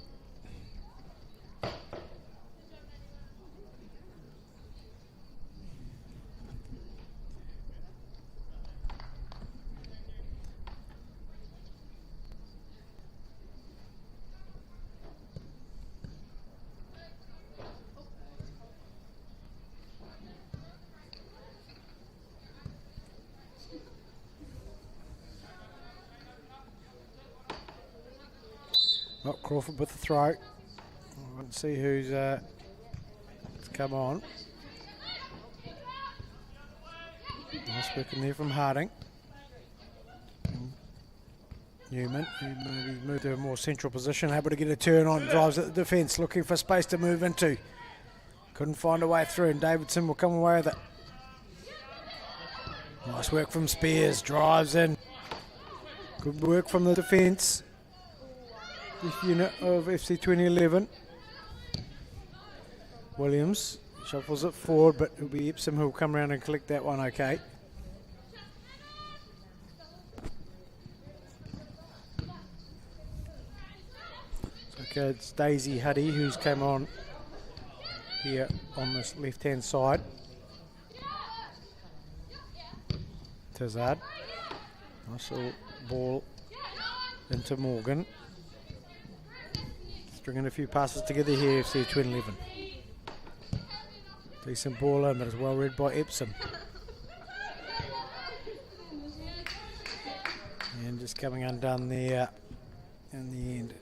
Crawford with the throw. Let's see who's come on. Nice work in there from Harding. Newman, who maybe moved to a more central position, able to get a turn on, drives at the defence, looking for space to move into. Couldn't find a way through, and Davidson will come away with it. Nice work from Spears, drives in. Good work from the defence. This unit of FC 2011. Williams shuffles it forward, but it'll be Epsom who'll come around and collect that one okay. Okay, it's Daisy Huddy who's come on here on this left hand side. Tizard. Nice little ball into Morgan. Stringing a few passes together here, FC 2011. Decent ball in, but it's well read by Epsom. And just coming undone there in the end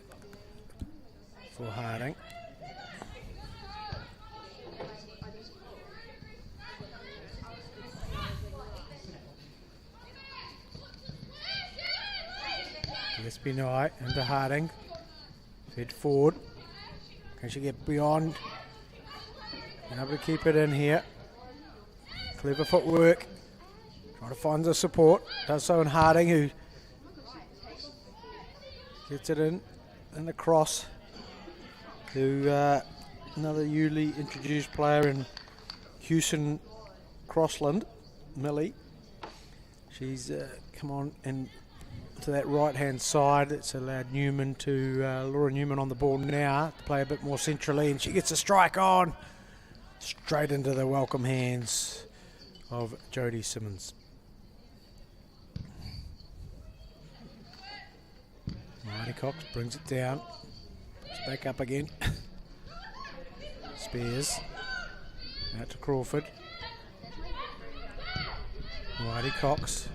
for Harding. Gillespie Knight into Harding. Fed forward. Can she get beyond? And able to keep it in here. Clever footwork. Trying to find the support. Does so in Harding, who gets it in and across to another newly introduced player in Houston Crossland, Millie. She's come on and to that right hand side. It's allowed Newman to Laura Newman on the ball now to play a bit more centrally, and she gets a strike on straight into the welcome hands of Jodie Simmons. Marty Cox brings it down, puts it back up again. Spears out to Crawford. Marty Cox.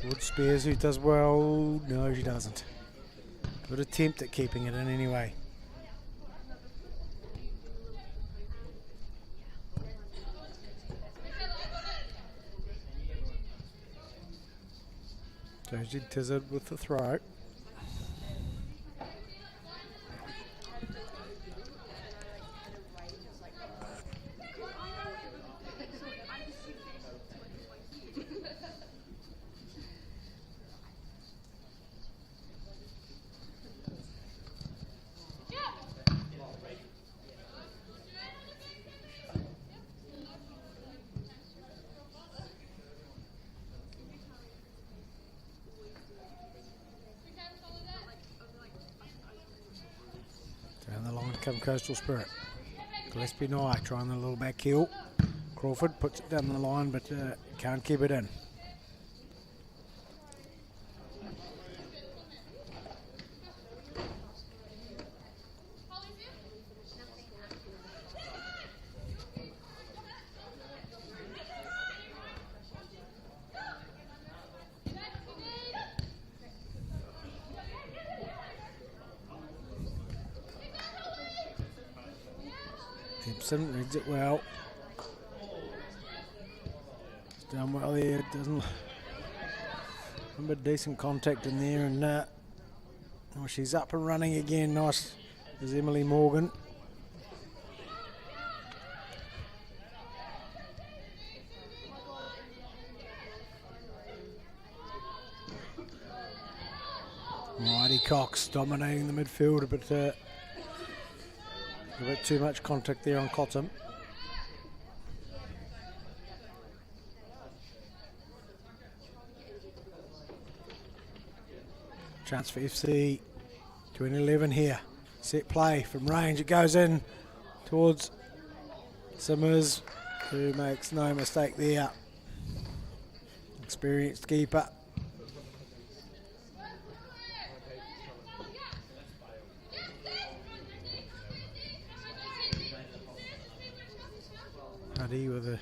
Wood Spears, who does well. No, she doesn't. Good attempt at keeping it in anyway. Josie Tizzard with the throw. Down the line come Coastal Spirit. Gillespie Knight trying the little back heel. Crawford puts it down the line, but can't keep it in. Gibson reads it well. It's done well there. Doesn't a decent contact in there, and oh, she's up and running again. Nice is Emily Morgan. Mighty Cox dominating the midfield, but a bit too much contact there on Cotton. Chance for FC 2011 here. Set play from range. It goes in towards Simmers, who makes no mistake there. Experienced keeper. Huddy with a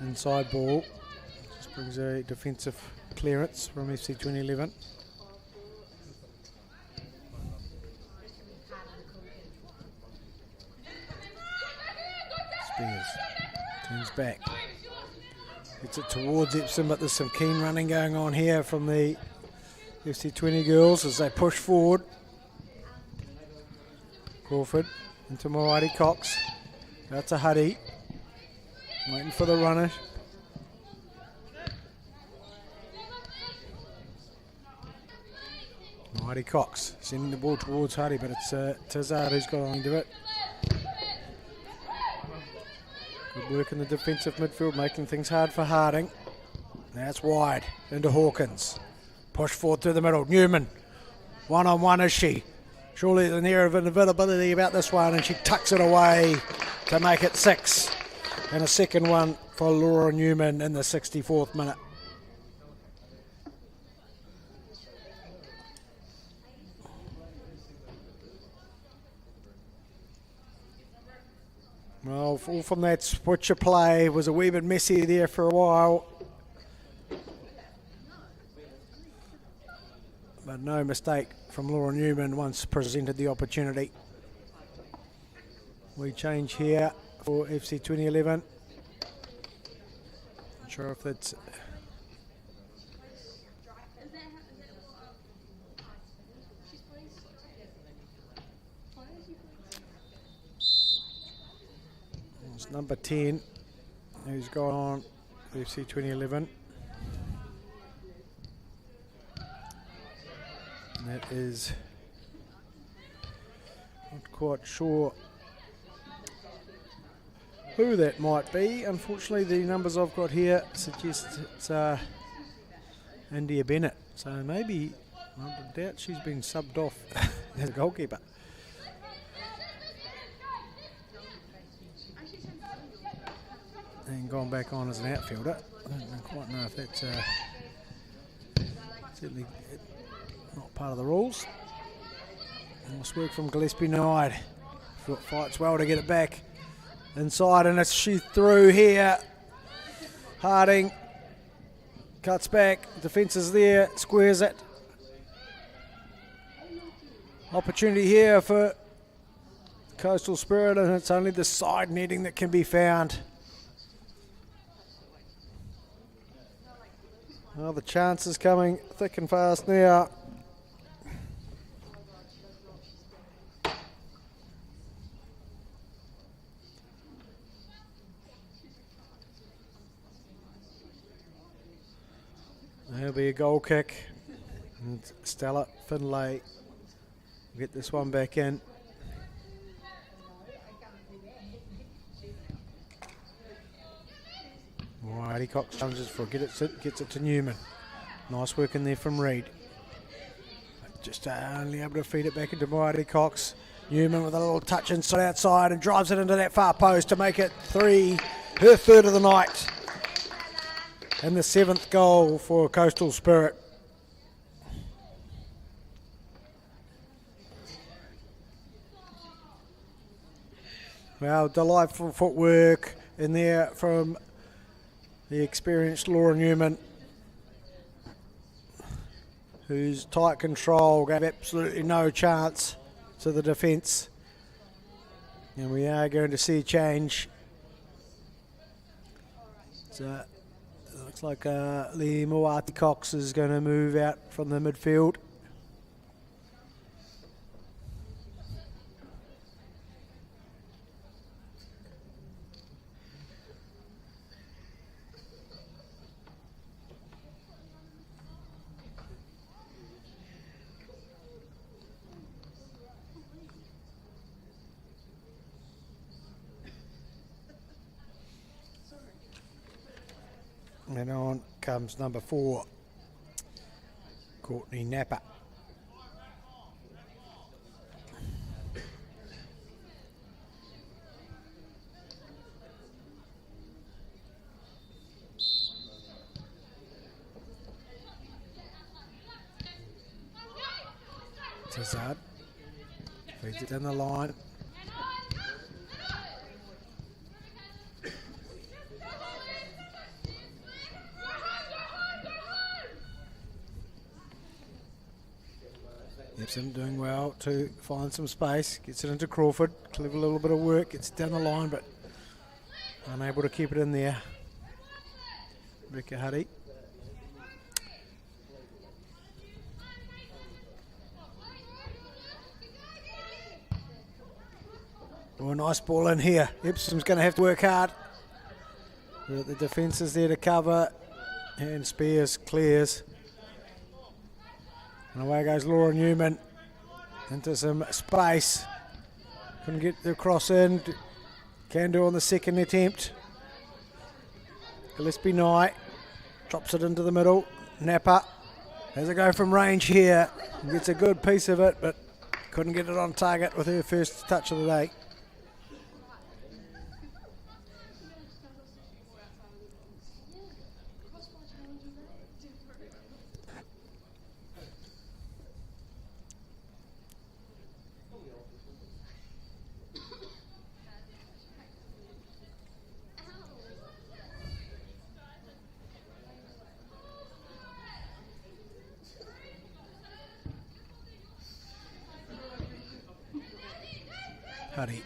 inside ball. Just brings a defensive clearance from FC 2011. Spears turns back. Gets it towards Epsom, but there's some keen running going on here from the FC 20 girls as they push forward. Crawford into Moati Cox. That's a Huddy. Waiting for the runner. Mighty Cox sending the ball towards Huddy, but it's Tizard who's got on to it. Good work in the defensive midfield, making things hard for Harding. Now it's wide into Hawkins. Push forward through the middle. Newman, one-on-one is she. Surely an air of inevitability about this one, and she tucks it away to make it 6. And a second one for Laura Newman in the 64th minute. Well, all from that switcher play. Was a wee bit messy there for a while. But no mistake from Laura Newman once presented the opportunity. We change here for FC 2011. Not sure if that's... It's number 10 who's gone on for FC 2011. And that is... not quite sure who that might be. Unfortunately, the numbers I've got here suggest it's India Bennett. So maybe, I doubt she's been subbed off as a goalkeeper. And gone back on as an outfielder. I don't quite know if that's certainly not part of the rules. Nice work from Gillespie Knight. Fights well to get it back inside, and it's she through here. Harding cuts back, defence is there, squares it. Opportunity here for Coastal Spirit, and it's only the side netting that can be found. Well, the chances coming thick and fast now. There'll be a goal kick. And Stella Finlay will get this one back in. Righty Cox challenges for gets it to Newman. Nice work in there from Reid. Just only able to feed it back into Righty Cox. Newman with a little touch inside outside and drives it into that far post to make it 3, her third of the night. And the 7th goal for Coastal Spirit. Well, delightful footwork in there from the experienced Laura Newman, whose tight control gave absolutely no chance to the defence. And we are going to see a change. So it looks like Lee Moati Cox is going to move out from the midfield. And on comes number 4, Courtney Napper. Tazard feeds it down the line. Gibson doing well to find some space, gets it into Crawford, clever little bit of work, gets it down the line, but unable to keep it in there. Rebecca Huddy. Oh, a nice ball in here. Epsom's going to have to work hard. The defence is there to cover, and Spears clears. And away goes Laura Newman into some space. Couldn't get the cross in. Can do on the second attempt. Gillespie Knight drops it into the middle. Napper has a go from range here. Gets a good piece of it, but couldn't get it on target with her first touch of the day. Huddy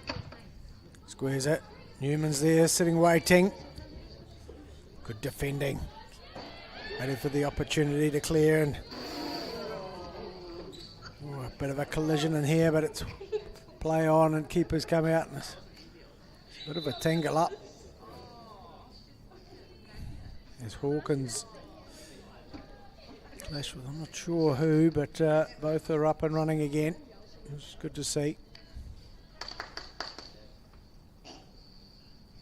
squares it. Newman's there, sitting waiting. Good defending. Waiting for the opportunity to clear, and a bit of a collision in here, but it's play on and keepers come out, and it's a bit of a tangle up. As Hawkins clash with, I'm not sure who, but both are up and running again. It's good to see.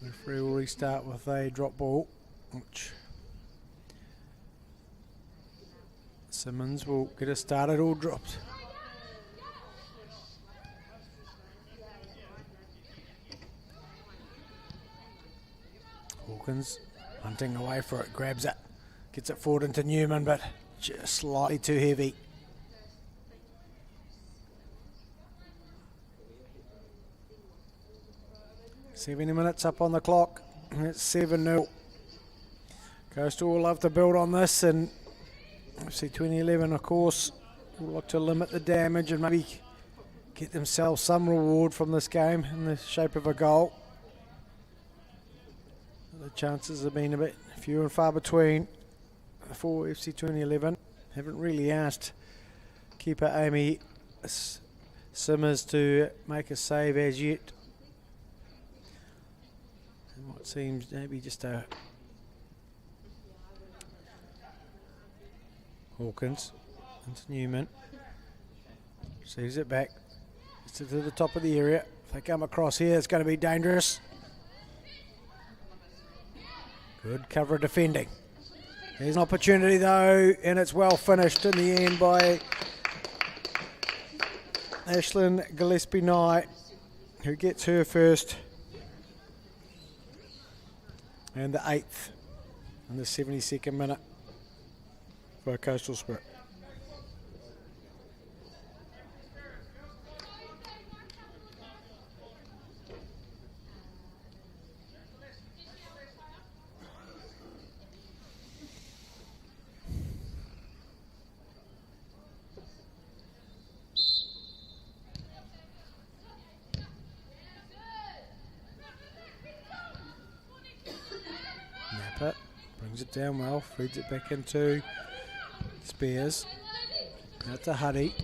Referee will restart with a drop ball, which Simmons will get us started, all dropped. Hawkins hunting away for it, grabs it, gets it forward into Newman, but just slightly too heavy. "70 minutes up on the clock, and it's 7-0. Coastal will love to build on this, and FC 2011, of course, will look to limit the damage and maybe get themselves some reward from this game in the shape of a goal. The chances have been a bit few and far between for FC 2011. Haven't really asked keeper Amy Simmers to make a save as yet. And what seems maybe just a Hawkins into Newman. Sees it back. It's to the top of the area. If they come across here, it's going to be dangerous. Good cover defending. There's an opportunity though, and it's well finished in the end by Ashlyn Gillespie-Nye, who gets her first and the 8th in the 72nd minute for Coastal Spirit. Brings it down well, feeds it back into Spears. Out to Huddy.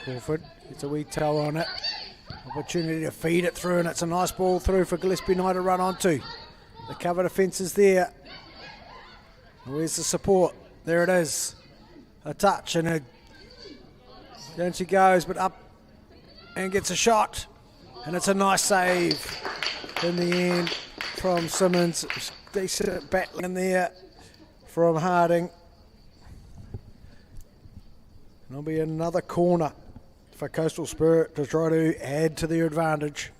Crawford gets a wee toe on it. Opportunity to feed it through, and it's a nice ball through for Gillespie-Nye to run onto. The cover defence is there. Where's the support? There it is. A touch, and down she goes, but up and gets a shot. And it's a nice save in the end from Simmons. Decent battling there from Harding. And there'll be another corner for Coastal Spirit to try to add to their advantage.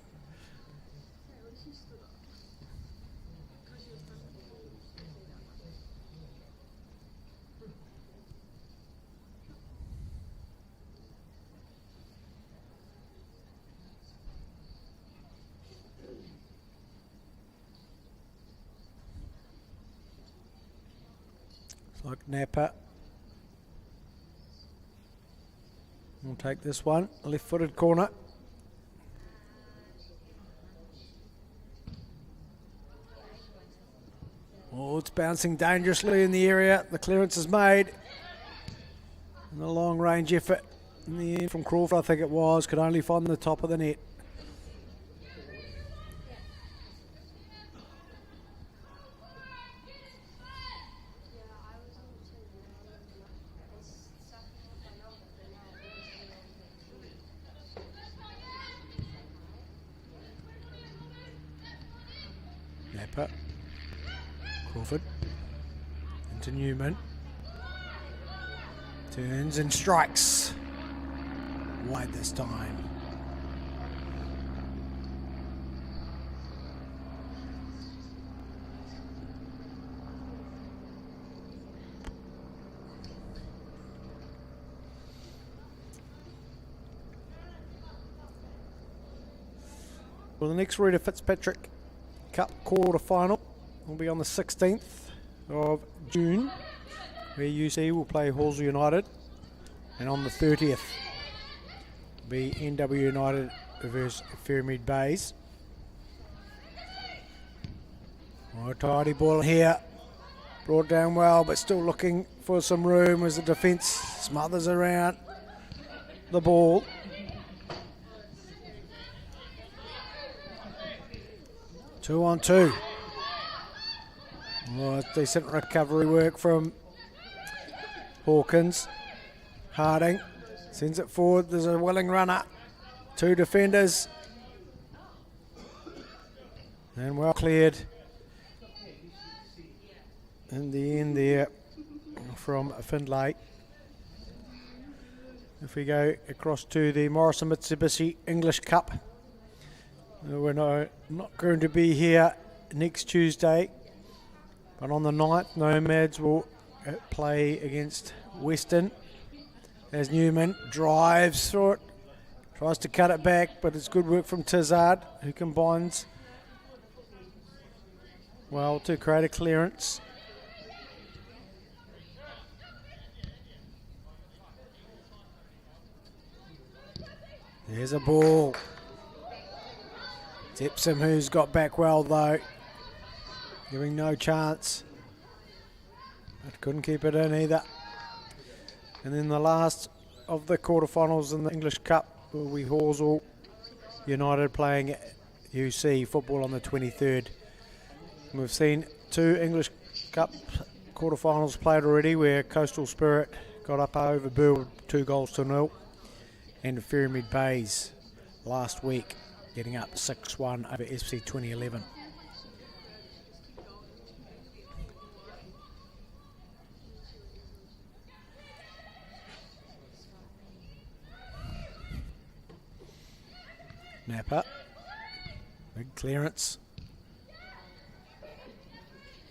Like Napa. We'll take this one, left-footed corner. Oh, it's bouncing dangerously in the area. The clearance is made. And the long-range effort in the end from Crawford, I think it was, could only find the top of the net. Crawford into Newman, turns and strikes wide this time. Well, the next Reta Fitzpatrick Cup quarter final will be on the 16th of June, where UC will play Halsey United, and on the 30th will be NW United versus Fairmead Bays. Oh, tidy ball here. Brought down well, but still looking for some room as the defence smothers around the ball. Two on two. Oh, decent recovery work from Hawkins. Harding sends it forward. There's a willing runner. Two defenders. And well cleared in the end there from Findlay. If we go across to the Morrison Mitsubishi English Cup, we're not going to be here next Tuesday, but on the 9th, Nomads will play against Western as Newman drives through it, tries to cut it back, but it's good work from Tizard, who combines well to create a clearance. There's a ball. It's Epsom who's got back well though, giving no chance. But couldn't keep it in either. And then the last of the quarterfinals in the English Cup will be Horsell United playing UC football on the 23rd. And we've seen two English Cup quarterfinals played already, where Coastal Spirit got up over Burwood 2-0, and Fairmead Bays last week getting up 6-1 over FC 2011. Napa, big clearance.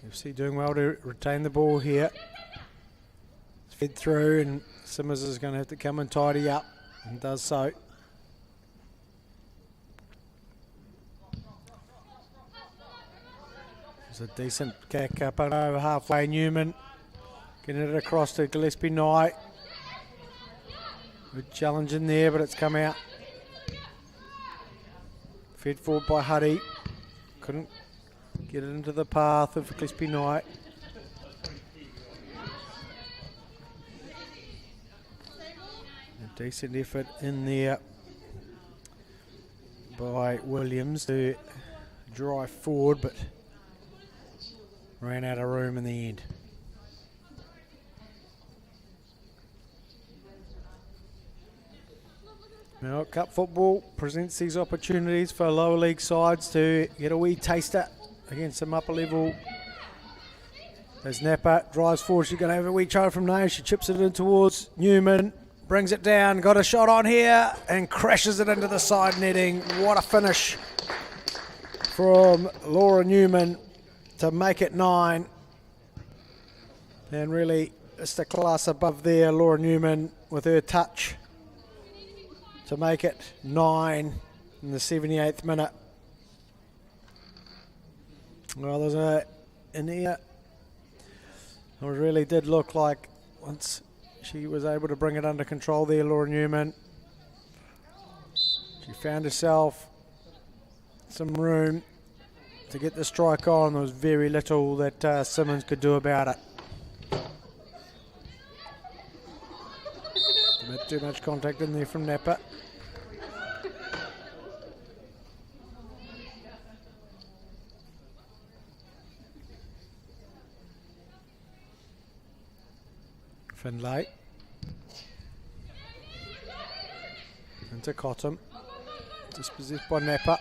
FC doing well to retain the ball here. It's fed through, and Simmers is going to have to come and tidy up, and does so. It's a decent kick up and over halfway. Newman getting it across to Gillespie Knight. Good challenge in there, but it's come out. Fed forward by Huddy. Couldn't get it into the path of Gillespie Knight. A decent effort in there by Williams to drive forward, but ran out of room in the end. Now, Cup football presents these opportunities for lower league sides to get a wee taster against some upper level. As Napa drives forward, she's going to have a wee try from now. She chips it in towards Newman, brings it down, got a shot on here, and crashes it into the side netting. What a finish from Laura Newman to make it 9. And really, it's the class above there, Laura Newman with her touch to make it 9 in the 78th minute. Well, there's an ear. It really did look like once she was able to bring it under control there, Laura Newman, she found herself some room to get the strike on. There was very little that Simmons could do about it. A bit too much contact in there from Napa. Findlay into Cotton, dispossessed by Napa,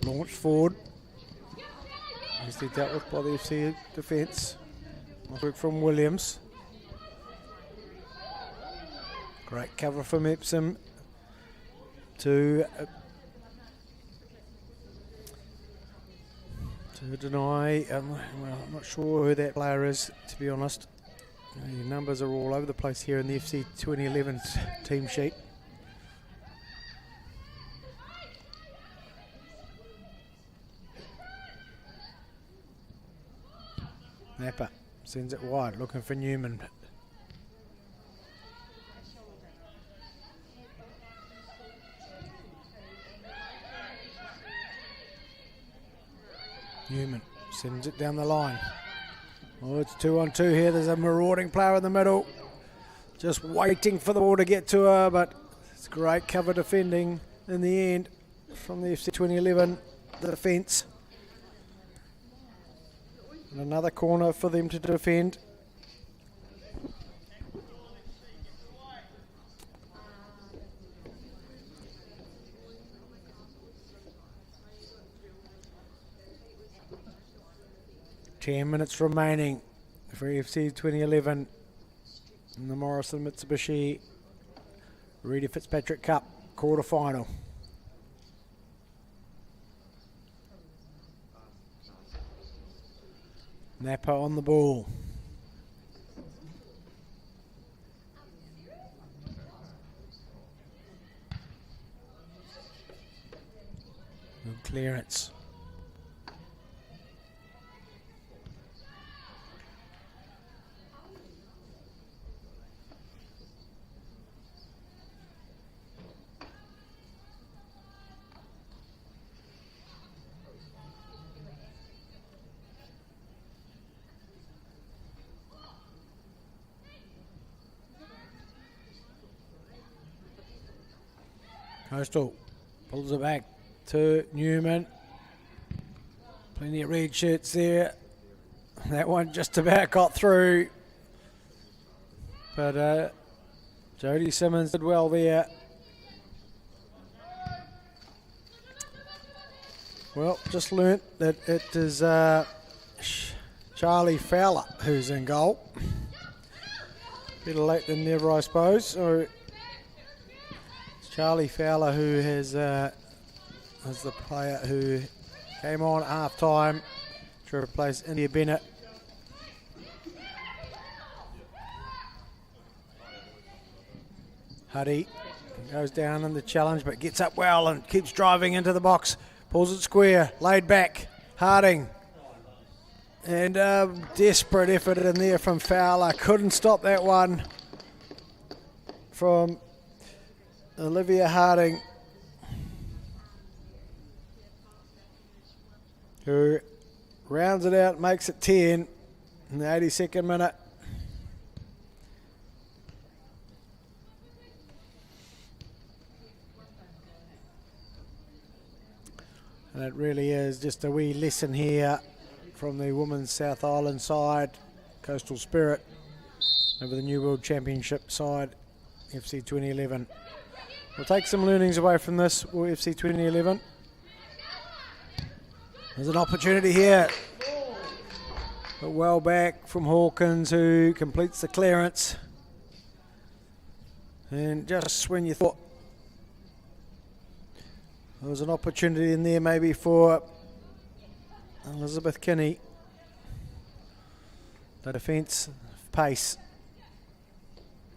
launched forward, easily dealt with by the FC defence. Work from Williams, great cover from Epsom to deny. Well, I'm not sure who that player is, to be honest. The numbers are all over the place here in the FC 2011 team sheet. Napa sends it wide, looking for Newman. Newman sends it down the line. Oh, it's 2-on-2 here. There's a marauding player in the middle. Just waiting for the ball to get to her, but it's great cover defending in the end from the FC 2011, the defence. And another corner for them to defend. Ten minutes remaining for FC 2011 in the Morrison Mitsubishi Reta Fitzpatrick Cup quarter-final. Napa on the ball. Good clearance. Coastal pulls it back to Newman. Plenty of red shirts there. That one just about got through. But Jody Simmons did well there. Well, just learnt that it is Charlie Fowler who's in goal. Better late than never, I suppose. So Charlie Fowler, who is the player who came on at half-time to replace India Bennett. Huddy goes down in the challenge, but gets up well and keeps driving into the box. Pulls it square, laid back. Harding. And desperate effort in there from Fowler. Couldn't stop that one from Olivia Harding, who rounds it out, makes it 10 in the 82nd minute. And it really is just a wee lesson here from the women's South Island side, Coastal Spirit, over the New World Championship side, FC 2011. We'll take some learnings away from this, will FC 2011. There's an opportunity here. But well back from Hawkins, who completes the clearance. And just when you thought there was an opportunity in there maybe for Elizabeth Kinney, the defence pace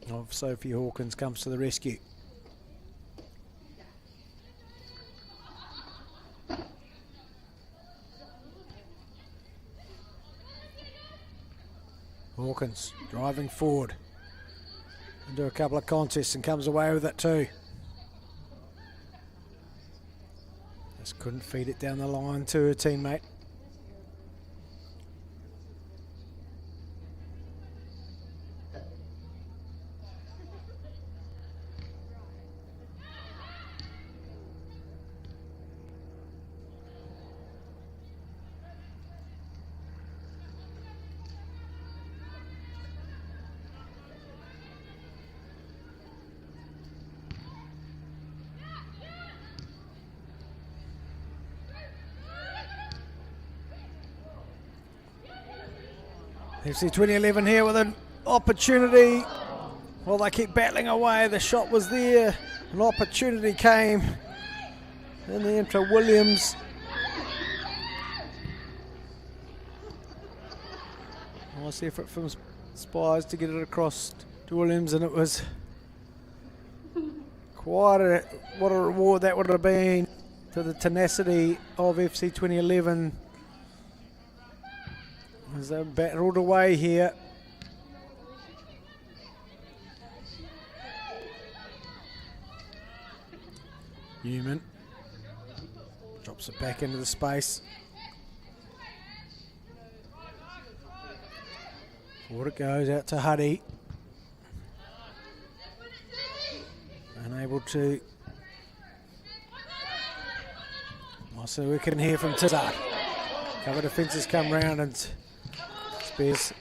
of Sophie Hawkins comes to the rescue. Hawkins driving forward into a couple of contests and comes away with it too. Just couldn't feed it down the line to her teammate. FC 2011 here with an opportunity. Well, they keep battling away. The shot was there. An opportunity came in the intro. Williams. Nice effort from Spies to get it across to Williams, and it was quite what a reward that would have been to the tenacity of FC 2011. As they're battled away here. Newman drops it back into the space. Forward it goes out to Huddy. Unable to. Nice work in here from Tizard. Cover defences come round and Spears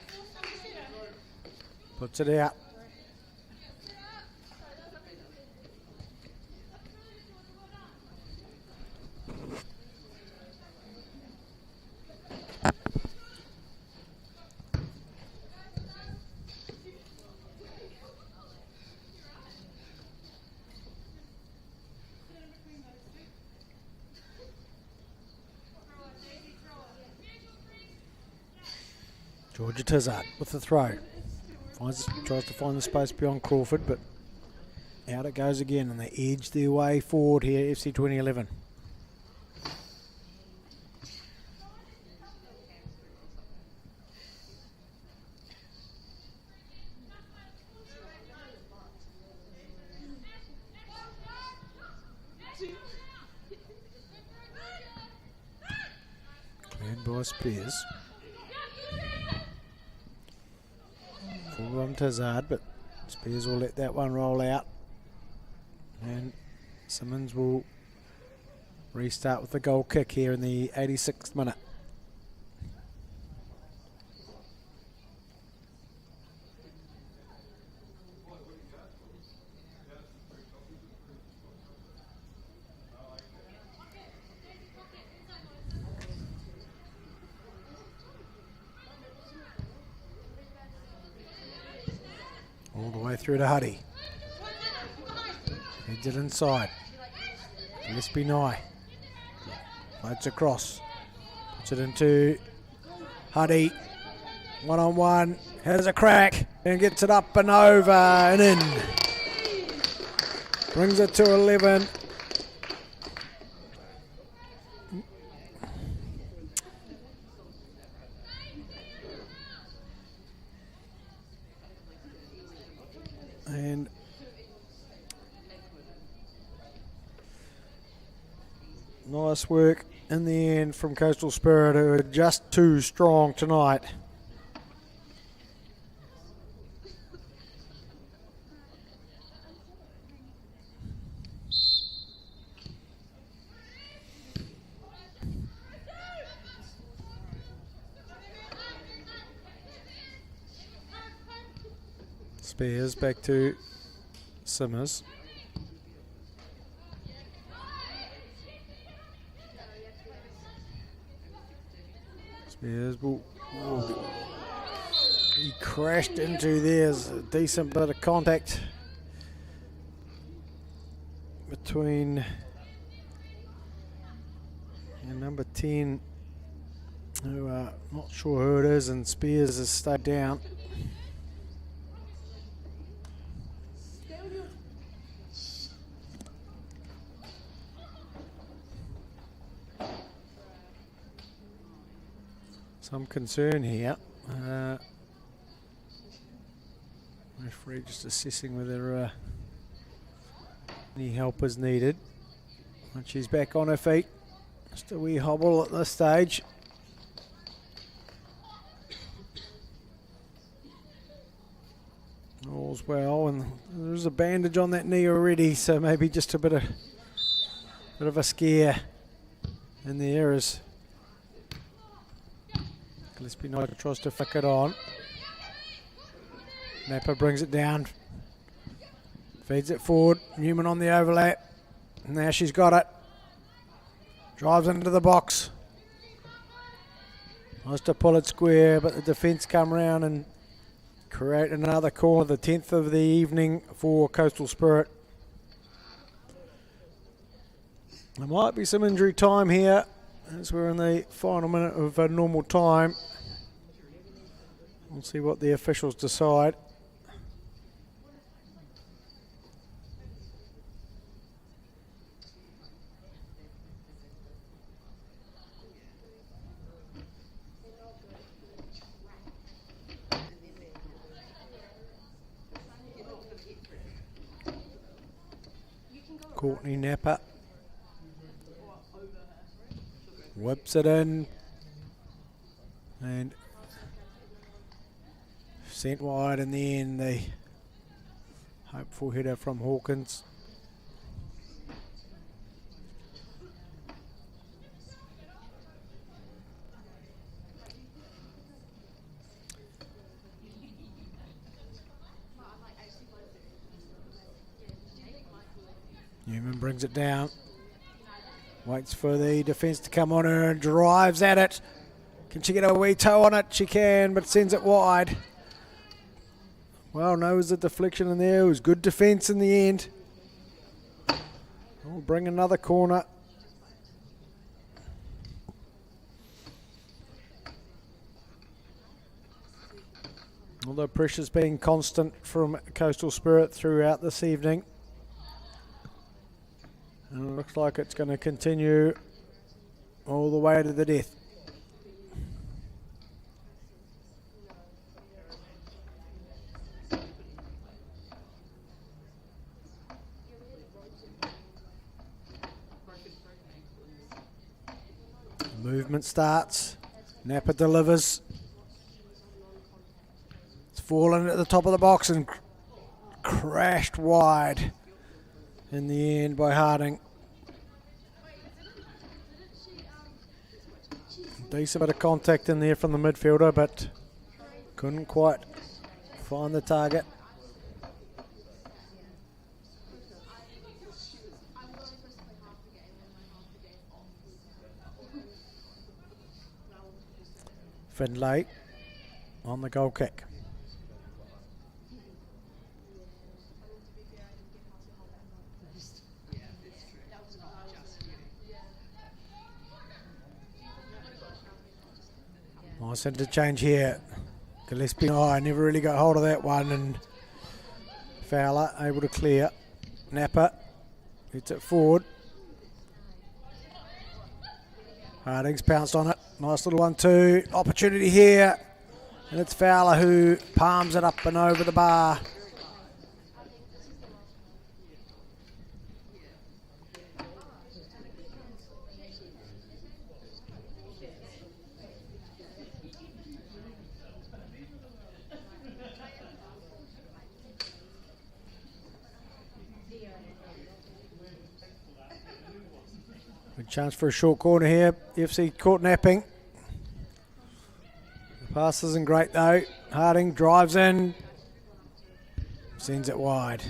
puts it out. Georgia Tizard with the throw. Tries to find the space beyond Crawford, but out it goes again, and they edge their way forward here, FC 2011. Cleared by Spears. Full run Tizard, but Spears will let that one roll out. And Simmons will restart with the goal kick here in the 86th minute. All the way through to Huddy. Heads it inside. Gillespie Nye. Floats across. Puts it into Huddy. 1-on-1. Has a crack and gets it up and over and in. Brings it to 11. And nice work in the end from Coastal Spirit, who are just too strong tonight. Spears back to Simmers. Spears will, he crashed into there's a decent bit of contact between number 10, who not sure who it is, and Spears has stayed down. Some concern here. Referee just assessing whether any help is needed. Once she's back on her feet, just a wee hobble at this stage. All's well, and there's a bandage on that knee already, so maybe just a bit of a scare in the errors. Gillespie Knight tries to flick it on. Napa brings it down. Feeds it forward. Newman on the overlap. Now she's got it. Drives into the box. Wants to pull it square, but the defence come round and create another corner. The 10th of the evening for Coastal Spirit. There might be some injury time here, as we're in the final minute of normal time. We'll see what the officials decide. Courtney Napa whips it in and Sent wide in the end, the hopeful header from Hawkins. Newman brings it down. Waits for the defence to come on her and drives at it. Can she get a wee toe on it? She can, but sends it wide. Well, no, was a deflection in there. It was good defence in the end. We'll bring another corner. Although pressure's been constant from Coastal Spirit throughout this evening. And it looks like it's going to continue all the way to the death. Movement starts. Napa delivers. It's fallen at the top of the box and crashed wide in the end by Harding. Decent bit of contact in there from the midfielder, but couldn't quite find the target. Findlay on the goal kick. Nice interchange here. Gillespie, I never really got hold of that one, and Fowler able to clear. Napa gets it forward. Harding's pounced on it. Nice little 1-2. Opportunity here. And it's Fowler who palms it up and over the bar. Good chance for a short corner here. FC caught napping. The pass isn't great though. Harding drives in. Sends it wide.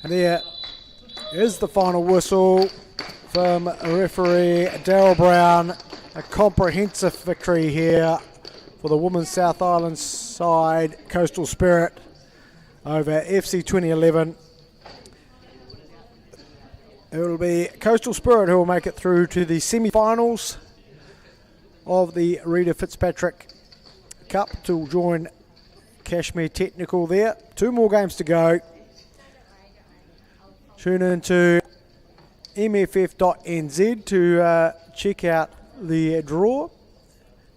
And here is the final whistle from referee Darryl Brown. A comprehensive victory here for the Women's South Island side, Coastal Spirit, over FC 2011. It will be Coastal Spirit who will make it through to the semi-finals of the Reta Fitzpatrick Cup to join Kashmir Technical there. 2 more games to go. Tune into mff.nz to check out the draw,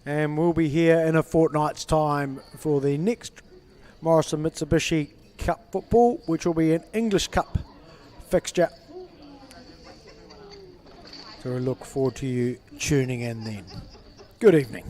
and we'll be here in a fortnight's time for the next Morrison Mitsubishi Cup football, which will be an English Cup fixture. So we look forward to you tuning in then. Good evening.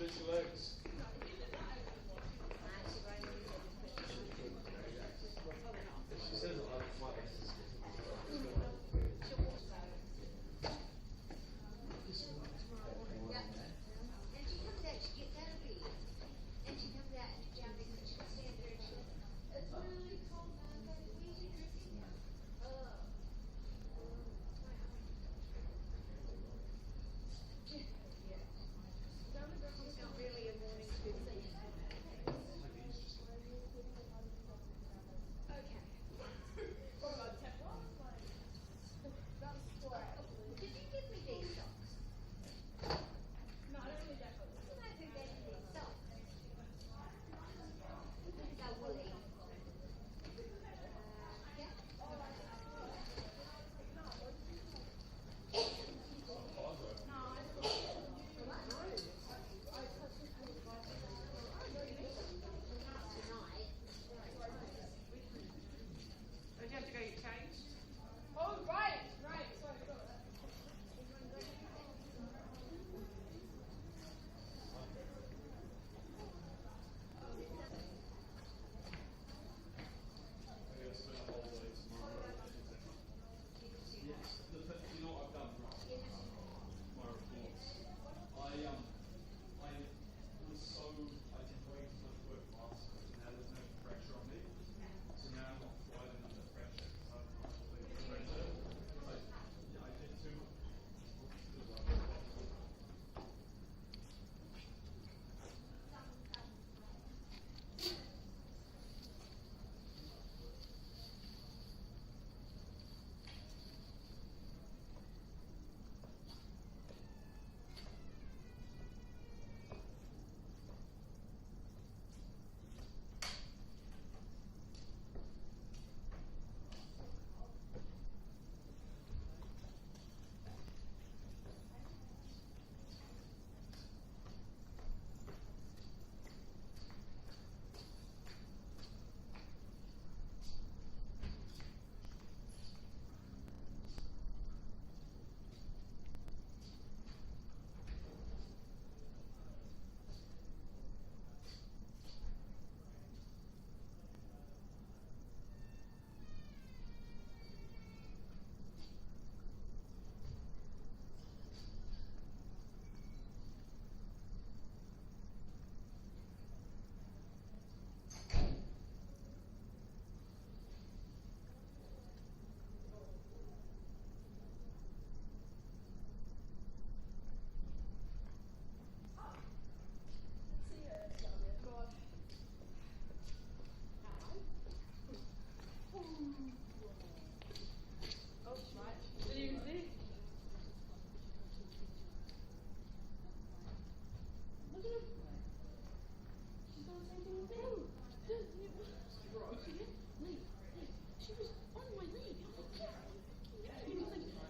Switch your legs. She says a lot of flies. And she comes out, she gets out of bed. And she comes out and she jumps in and she'll stand there and she'll, it's really cold, man. Where's your dressing gown? She's not really a morning person. Okay. Did you give me these socks? No, I don't need that one. I think they need these socks. They're woolly. Yeah. Don't you have to go get changed? Oh, right. Sorry, I got that. I'm going to spend a whole day tomorrow. Yes, you know what I've done right? My reports. I was so, I did way too much work last week, and now there's no pressure on me. So now I'm not quite under pressure because I'm not really pressure. I did too much. She was on my leg.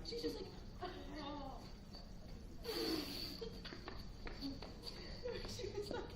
She's just like, oh. She was like,